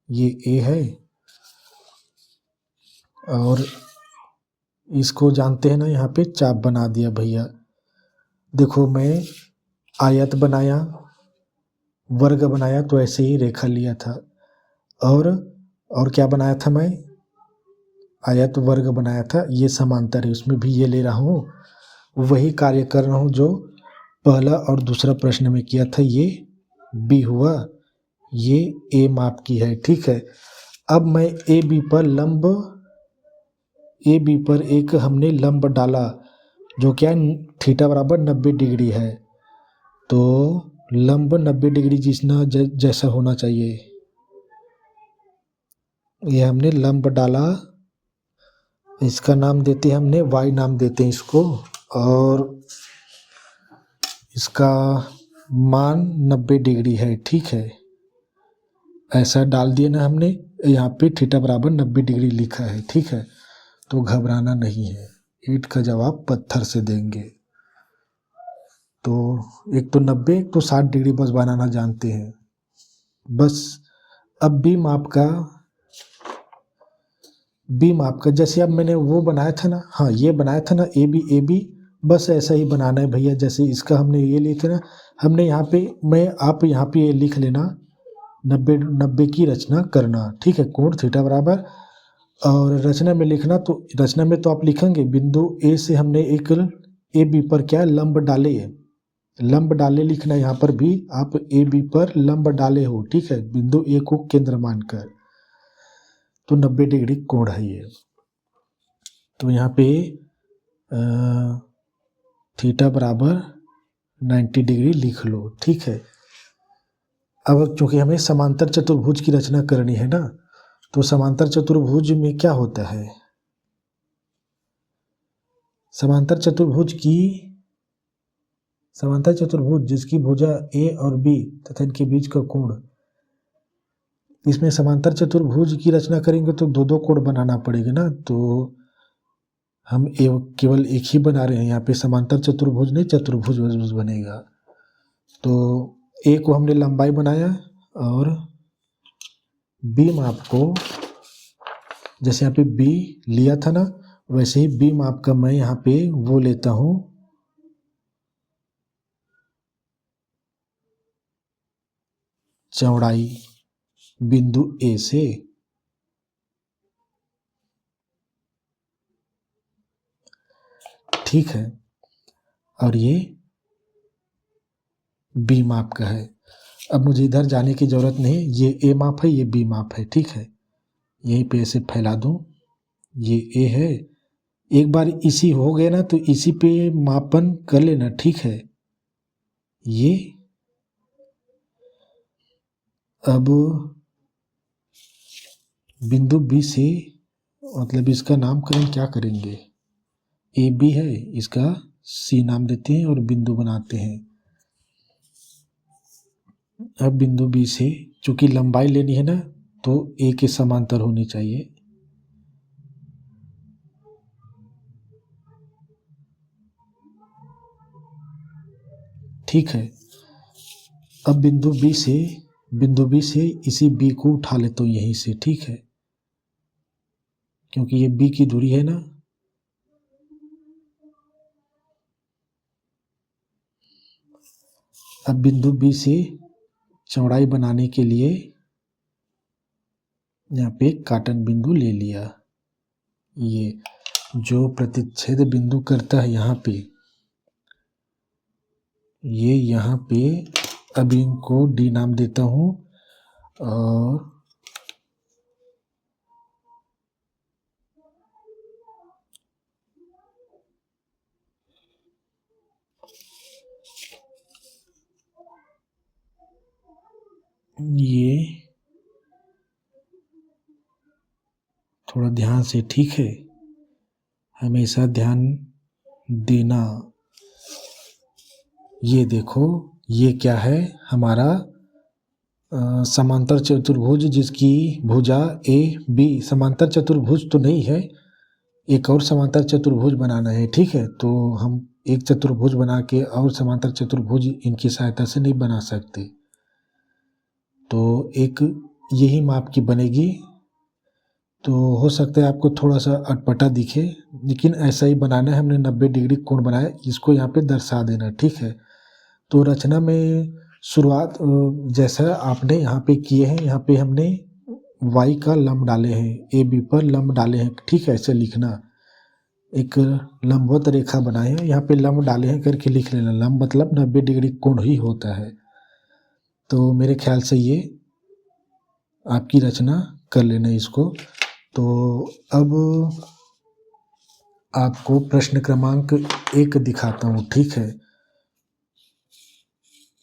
ये ए है और इसको जानते हैं ना, यहाँ पे चाप बना दिया भैया। देखो, मैं आयत बनाया, वर्ग बनाया, तो ऐसे ही रेखा लिया था। और क्या बनाया था मैं? आयत वर्ग बनाया था। ये समांतर है, उसमें भी ये ले रहा हूँ, वही कार्य कर रहा हूँ जो पहला और दूसरा प्रश्न में किया था। ये बी हुआ, ये ए माप की है। ठीक है, अब मैं ए बी पर एक हमने लंब डाला, जो क्या थीटा बराबर 90 डिग्री है। तो लंब 90 डिग्री जैसा होना चाहिए। ये हमने लंब डाला, इसका नाम देते हैं हमने y नाम देते हैं इसको, और इसका मान 90 डिग्री है। ठीक है, ऐसा डाल दिया ना हमने, यहाँ पे थीटा बराबर 90 डिग्री लिखा है। ठीक है, तो घबराना नहीं है, ईंट का जवाब पत्थर से देंगे। तो एक तो 90, एक तो 60 डिग्री बस बनाना जानते हैं बस। अब बी माप का जैसे अब मैंने वो बनाया था ना, हाँ ये बनाया था ना, ए बी, बस ऐसा ही बनाना है भैया। जैसे इसका हमने ये लिखे ना, हमने यहाँ पे आप यहाँ पे ये लिख लेना, 90 की रचना करना। ठीक है, कोण थीटा बराबर, और रचना में लिखना, तो रचना में तो आप लिखेंगे बिंदु ए से हमने एक ए बी पर क्या लंब डाले लिखना। यहाँ पर भी आप ए बी पर लंब डाले हो। ठीक है, बिंदु ए को केंद्र मानकर, तो 90 डिग्री कोण है ये। तो यहाँ पे थीटा बराबर 90 डिग्री लिख लो। ठीक है, अब चूंकि हमें समांतर चतुर्भुज की रचना करनी है ना, तो समांतर चतुर्भुज में क्या होता है? समांतर चतुर्भुज जिसकी भुजा ए और बी तथा इनके बीच का कोण, इसमें समांतर चतुर्भुज की रचना करेंगे तो दो कोण बनाना पड़ेगा ना। तो हम केवल एक ही बना रहे हैं यहाँ पे, समांतर चतुर्भुज नहीं, चतुर्भुज बनेगा। तो ए को हमने लंबाई बनाया, और बी माप को जैसे यहाँ पे बी लिया था ना, वैसे ही बी माप का मैं यहाँ पे वो लेता हूँ, चौड़ाई बिंदु ए से। ठीक है, और ये बी माप का है। अब मुझे इधर जाने की जरूरत नहीं, ये ए माप है, ये बी माप है। ठीक है, यहीं पे ऐसे फैला दूं, ये ए है। एक बार इसी हो गया ना, तो इसी पे मापन कर लेना। ठीक है, ये अब बिंदु बी से, मतलब इसका नामकरण क्या करेंगे? ए बी है, इसका सी नाम देते हैं और बिंदु बनाते हैं। अब बिंदु बी से चूंकि लंबाई लेनी है ना, तो ए के समांतर होनी चाहिए। ठीक है, अब बिंदु बी से इसी बी को उठा लेता हूँ यहीं से। ठीक है, क्योंकि ये बी की दूरी है ना। अब बिंदु बी से चौड़ाई बनाने के लिए यहाँ पे एक काटन बिंदु ले लिया। ये जो प्रतिच्छेद बिंदु करता है यहाँ पे, ये यहाँ पे, अब इनको डी नाम देता हूँ और ये थोड़ा ध्यान से, ठीक है, हमेशा ध्यान देना। ये देखो, ये क्या है हमारा समांतर चतुर्भुज, जिसकी भुजा ए बी, समांतर चतुर्भुज तो नहीं है, एक और समांतर चतुर्भुज बनाना है, ठीक है। तो हम एक चतुर्भुज बना के और समांतर चतुर्भुज इनकी सहायता से नहीं बना सकते, तो एक यही माप की बनेगी। तो हो सकता है आपको थोड़ा सा अटपटा दिखे, लेकिन ऐसा ही बनाना है। हमने 90 डिग्री कोण बनाया, इसको यहाँ पे दर्शा देना, ठीक है। तो रचना में शुरुआत जैसा आपने यहाँ पे किए हैं, यहाँ पे हमने y का लंब डाले हैं, ए बी पर लंब डाले हैं, ठीक है। ऐसे लिखना, एक लंबवत रेखा बनाए हैं, यहाँ पे लंब डाले हैं करके लिख लेना। लंब मतलब 90 डिग्री कोण ही होता है। तो मेरे ख्याल से ये आपकी रचना कर लेना इसको। तो अब आपको प्रश्न क्रमांक 1 दिखाता हूँ, ठीक है।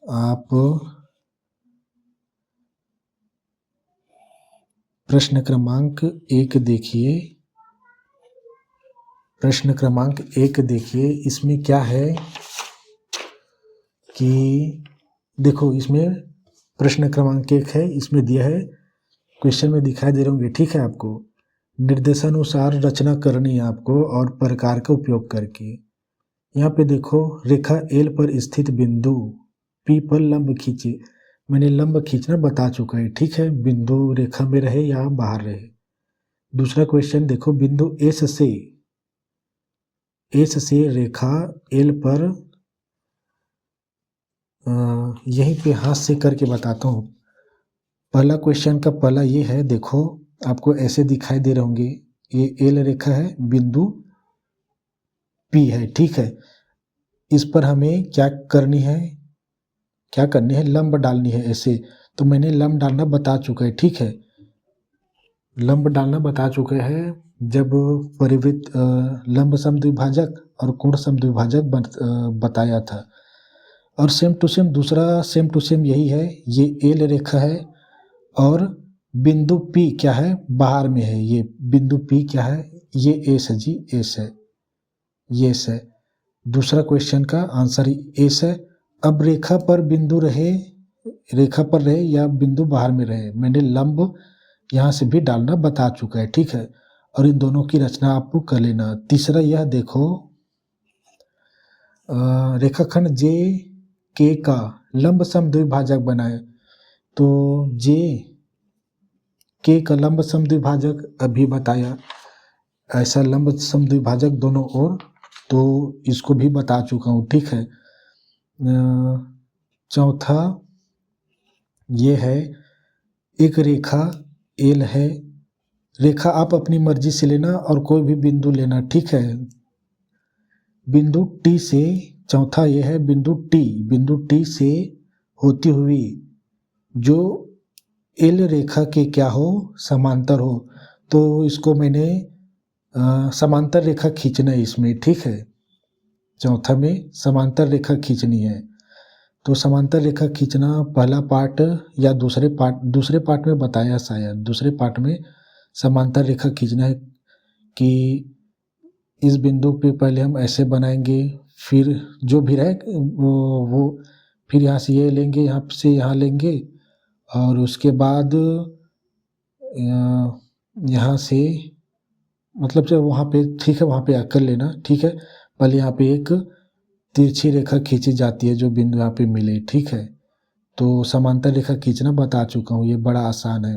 आप प्रश्न क्रमांक 1 देखिए, प्रश्न क्रमांक 1 देखिए। इसमें क्या है कि देखो, इसमें प्रश्न क्रमांक 1 है, इसमें दिया है, क्वेश्चन में दिखाई दे रहे होंगे, ठीक है। आपको निर्देशानुसार रचना करनी है आपको, और प्रकार का उपयोग करके। यहाँ पे देखो, रेखा एल पर स्थित बिंदु पी पर लंब खींचे। मैंने लंब खींचना बता चुका है, ठीक है, बिंदु रेखा में रहे या बाहर रहे। दूसरा क्वेश्चन देखो, बिंदु एस से रेखा एल पर, यहीं पे हाथ से करके बताता हूँ। पहला क्वेश्चन का पहला ये है, देखो आपको ऐसे दिखाई दे रहे होंगे, ये एल रेखा है, बिंदु पी है, ठीक है। इस पर हमें क्या करनी है, लंब डालनी है ऐसे। तो मैंने लंब डालना बता चुका है, ठीक है, लंब डालना बता चुके हैं जब परिवृत्त लंब समद्विभाजक और कोण समद्विभाजक बताया था। और सेम टू सेम दूसरा सेम टू सेम यही है, ये एल रेखा है और बिंदु P क्या है, बाहर में है। ये बिंदु P क्या है, ये एस है जी, एस है, ये एस है। दूसरा क्वेश्चन का आंसर एस है। अब रेखा पर बिंदु रहे, रेखा पर रहे या बिंदु बाहर में रहे, मैंने लंब यहाँ से भी डालना बता चुका है, ठीक है। और इन दोनों की रचना आपको कर लेना। तीसरा यह देखो, रेखाखंड जे के का लंब समद्विभाजक बनाए। तो जे के का लंब समद्विभाजक अभी बताया, ऐसा लंब समद्विभाजक दोनों ओर, तो इसको भी बता चुका हूँ, ठीक है। चौथा ये है, एक रेखा एल है, रेखा आप अपनी मर्जी से लेना और कोई भी बिंदु लेना, ठीक है। बिंदु टी से, चौथा ये है बिंदु टी से होती हुई जो एल रेखा के क्या हो, समांतर हो। तो इसको मैंने समांतर रेखा खींचना है इसमें, ठीक है। चौथा में समांतर रेखा खींचनी है। तो समांतर रेखा खींचना पहला पार्ट या दूसरे पार्ट में बताया, शायद दूसरे पार्ट में समांतर रेखा खींचना है कि इस बिंदु पे पहले हम ऐसे बनाएंगे, फिर जो भी रहे वो फिर यहाँ से ये लेंगे, यहाँ से यहाँ लेंगे, और उसके बाद यहाँ से, मतलब जब वहाँ पे, ठीक है, वहाँ पे कर लेना, ठीक है। पहले यहाँ पे एक तिरछी रेखा खींची जाती है जो बिंदु यहाँ पे मिले, ठीक है। तो समांतर रेखा खींचना बता चुका हूँ, ये बड़ा आसान है।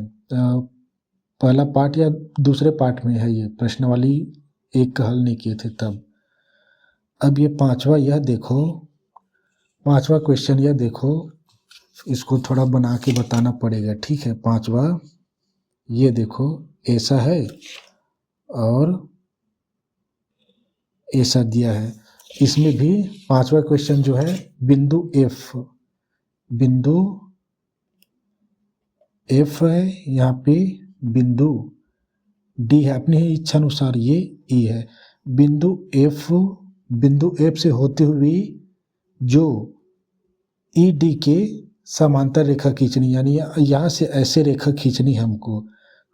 पहला पार्ट या दूसरे पार्ट में है, ये प्रश्नावली एक का हल नहीं किए थे तब। अब ये पांचवा, यह देखो, पांचवा क्वेश्चन यह देखो, इसको थोड़ा बना के बताना पड़ेगा, ठीक है। पांचवा ये देखो ऐसा है और ऐसा दिया है। इसमें भी पांचवा क्वेश्चन जो है बिंदु एफ है, यहाँ पे बिंदु डी है, अपनी इच्छा अनुसार ये ई है। बिंदु एफ से होते हुए जो ई डी के समांतर रेखा खींचनी, यानी यहाँ से ऐसे रेखा खींचनी हमको,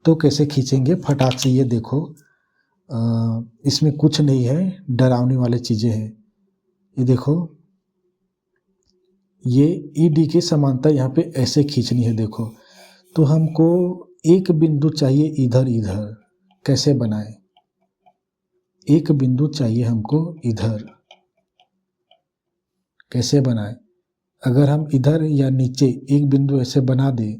तो कैसे खींचेंगे फटाक से। ये देखो इसमें कुछ नहीं है, डरावने वाले चीज़ें हैं। ये देखो ये ई डी के समांतर यहाँ पे ऐसे खींचनी है। देखो तो हमको एक बिंदु चाहिए इधर, कैसे बनाए, एक बिंदु चाहिए हमको इधर, कैसे बनाए। अगर हम इधर या नीचे एक बिंदु ऐसे बना दे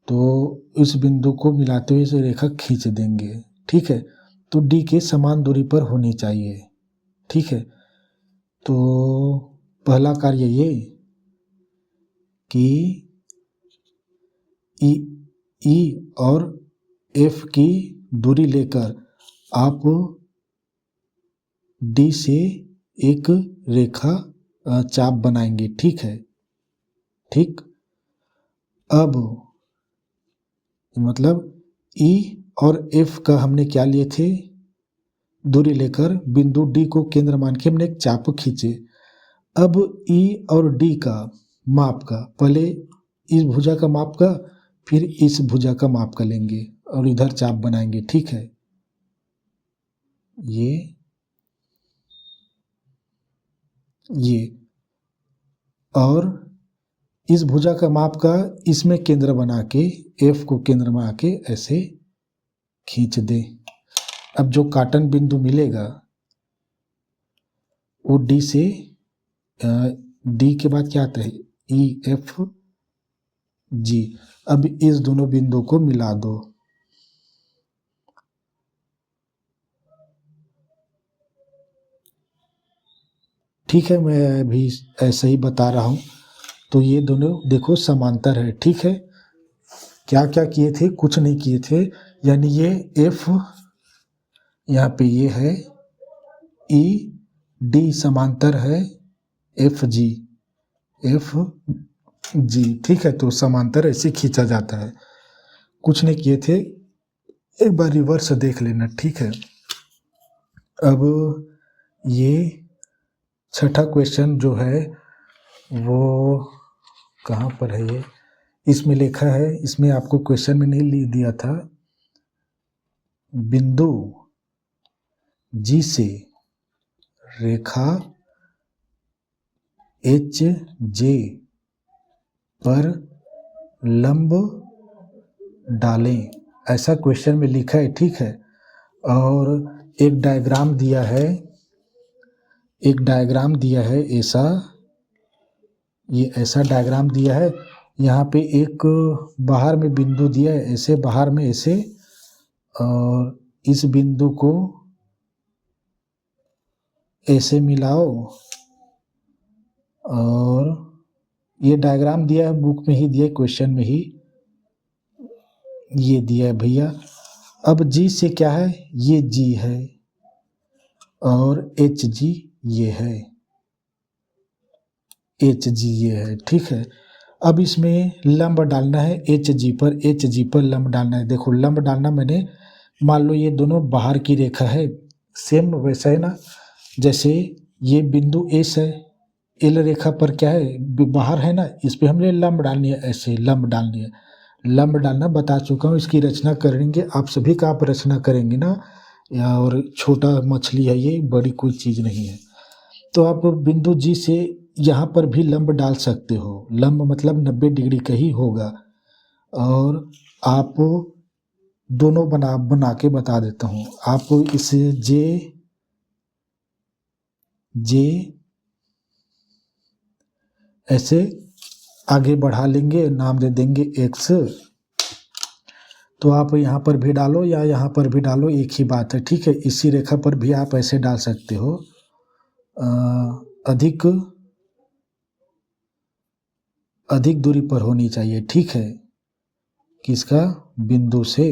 तो इस बिंदु को मिलाते हुए इसे रेखा खींच देंगे, ठीक है। तो डी के समान दूरी पर होनी चाहिए, ठीक है। तो पहला कार्य ये कि ई और एफ की दूरी लेकर आप डी से एक रेखा चाप बनाएंगे, ठीक है। ठीक, अब मतलब ई और एफ का हमने क्या लिए थे, दूरी लेकर बिंदु डी को केंद्र मान के हमने एक चाप खींचे। अब ई और डी का माप का, पहले इस भुजा का माप का, फिर इस भुजा का माप का लेंगे और इधर चाप बनाएंगे, ठीक है। ये और इस भुजा का माप का इसमें केंद्र बना के, एफ को केंद्र बना के ऐसे खींच दे। अब जो काटन बिंदु मिलेगा वो डी से, डी के बाद क्या आता है ई एफ जी। अब इस दोनों बिंदु को मिला दो, ठीक है। मैं अभी ऐसे ही बता रहा हूँ। तो ये दोनों देखो समांतर है, ठीक है। क्या क्या किए थे, कुछ नहीं किए थे, यानी ये एफ यहाँ पे ये है, ई डी समांतर है एफ जी, ठीक है। तो समांतर ऐसे खींचा जाता है, कुछ नहीं किए थे। एक बार रिवर्स देख लेना, ठीक है। अब ये छठा क्वेश्चन जो है वो कहाँ पर है, ये इसमें लिखा है, इसमें आपको क्वेश्चन में नहीं लिख दिया था। बिंदु जी से रेखा एच जे पर लंब डालें, ऐसा क्वेश्चन में लिखा है, ठीक है। और एक डायग्राम दिया है, ऐसा, ये ऐसा डायग्राम दिया है। यहाँ पे एक बाहर में बिंदु दिया है, ऐसे बाहर में ऐसे, और इस बिंदु को ऐसे मिलाओ। और ये डायग्राम दिया है, बुक में ही दिया है, क्वेश्चन में ही ये दिया है भैया। अब जी से क्या है, ये जी है और एच जी ये है, ठीक है। अब इसमें लंब डालना है एच जी पर लंब डालना है। देखो लंब डालना, मैंने मान लो ये दोनों बाहर की रेखा है, सेम वैसा है ना, जैसे ये बिंदु एस है, एल रेखा पर क्या है, बाहर है ना, इस पे हमने लंब डालनी है, ऐसे लंब डालनी है। लंब डालना बता चुका हूँ, इसकी रचना करेंगे आप सभी का, आप रचना करेंगे ना, और छोटा मछली है ये, बड़ी कोई चीज़ नहीं है। तो आप बिंदु जी से यहाँ पर भी लंब डाल सकते हो, लंब मतलब 90 डिग्री का ही होगा। और आप दोनों बना के बता देता हूँ। आप इसे जे ऐसे आगे बढ़ा लेंगे, नाम दे देंगे एक्स। तो आप यहाँ पर भी डालो या यहाँ पर भी डालो, एक ही बात है, ठीक है। इसी रेखा पर भी आप ऐसे डाल सकते हो। अधिक दूरी पर होनी चाहिए, ठीक है। किसका, बिंदु से।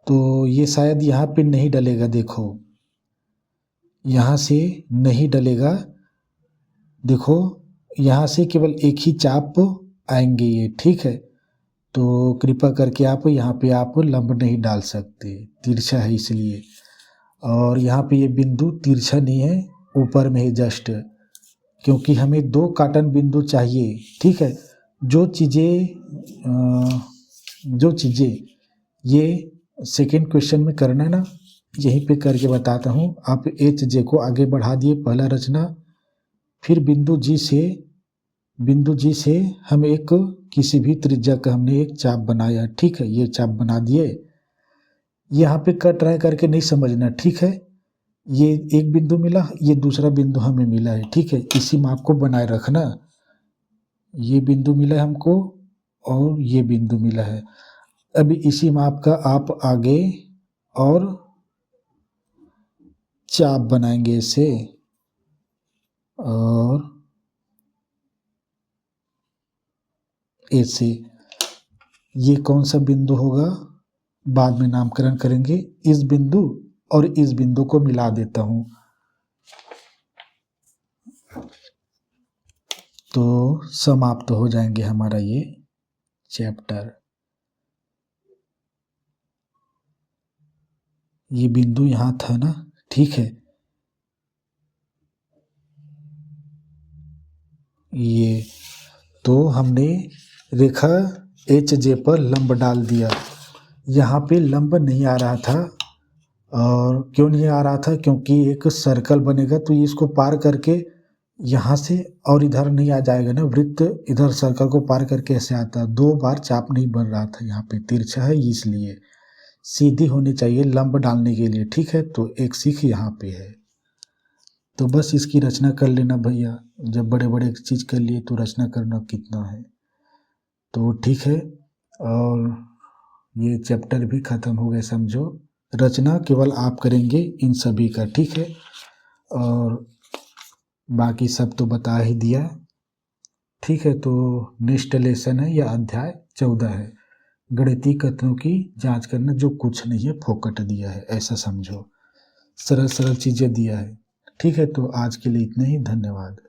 तो ये शायद यहाँ पे नहीं डलेगा, देखो यहाँ से नहीं डलेगा, देखो यहाँ से केवल एक ही चाप आएंगे ये, ठीक है। तो कृपा करके आप यहाँ पे आप लंब नहीं डाल सकते, तिरछा है इसलिए। और यहाँ पे ये बिंदु तिरछा नहीं है, ऊपर में है जस्ट, क्योंकि हमें 2 काटन बिंदु चाहिए, ठीक है। जो चीज़ें ये सेकेंड क्वेश्चन में करना है ना, यहीं पे करके बताता हूँ। आप एच जे को आगे बढ़ा दिए, पहला रचना, फिर बिंदु जी से हम एक किसी भी त्रिज्या का हमने एक चाप बनाया, ठीक है। ये चाप बना दिए, यहाँ पे कट रहा है करके नहीं समझना, ठीक है। ये एक बिंदु मिला, ये दूसरा बिंदु हमें मिला है, ठीक है। इसी माप को बनाए रखना, ये बिंदु मिला है हमको और ये बिंदु मिला है। अभी इसी माप का आप आगे और चाप बनाएंगे इसे, और ऐसे। ये कौन सा बिंदु होगा, बाद में नामकरण करेंगे। इस बिंदु और इस बिंदु को मिला देता हूं, तो समाप्त हो जाएंगे हमारा ये चैप्टर। ये बिंदु यहाँ था ना, ठीक है। ये तो हमने रेखा एच जे पर लंब डाल दिया। यहाँ पे लंब नहीं आ रहा था, और क्यों नहीं आ रहा था, क्योंकि एक सर्कल बनेगा तो ये इसको पार करके यहाँ से और इधर नहीं आ जाएगा ना, वृत्त इधर सर्कल को पार करके ऐसे आता है। 2 बार चाप नहीं बन रहा था, यहाँ पे तिरछा है इसलिए सीधी होनी चाहिए लंब डालने के लिए, ठीक है। तो एक सीख यहाँ पे है। तो बस इसकी रचना कर लेना भैया, जब बड़े बड़े चीज़ कर लिए तो रचना करना कितना है, तो ठीक है। और ये चैप्टर भी ख़त्म हो गया समझो। रचना केवल आप करेंगे इन सभी का, ठीक है। और बाकी सब तो बता ही दिया, ठीक है। तो नेक्स्ट लेसन है या अध्याय 14 है, गणितीय कथनों की जांच करना, जो कुछ नहीं है फोकट दिया है, ऐसा समझो। सरल सरल चीज़ें दिया है, ठीक है। तो आज के लिए इतना ही, धन्यवाद।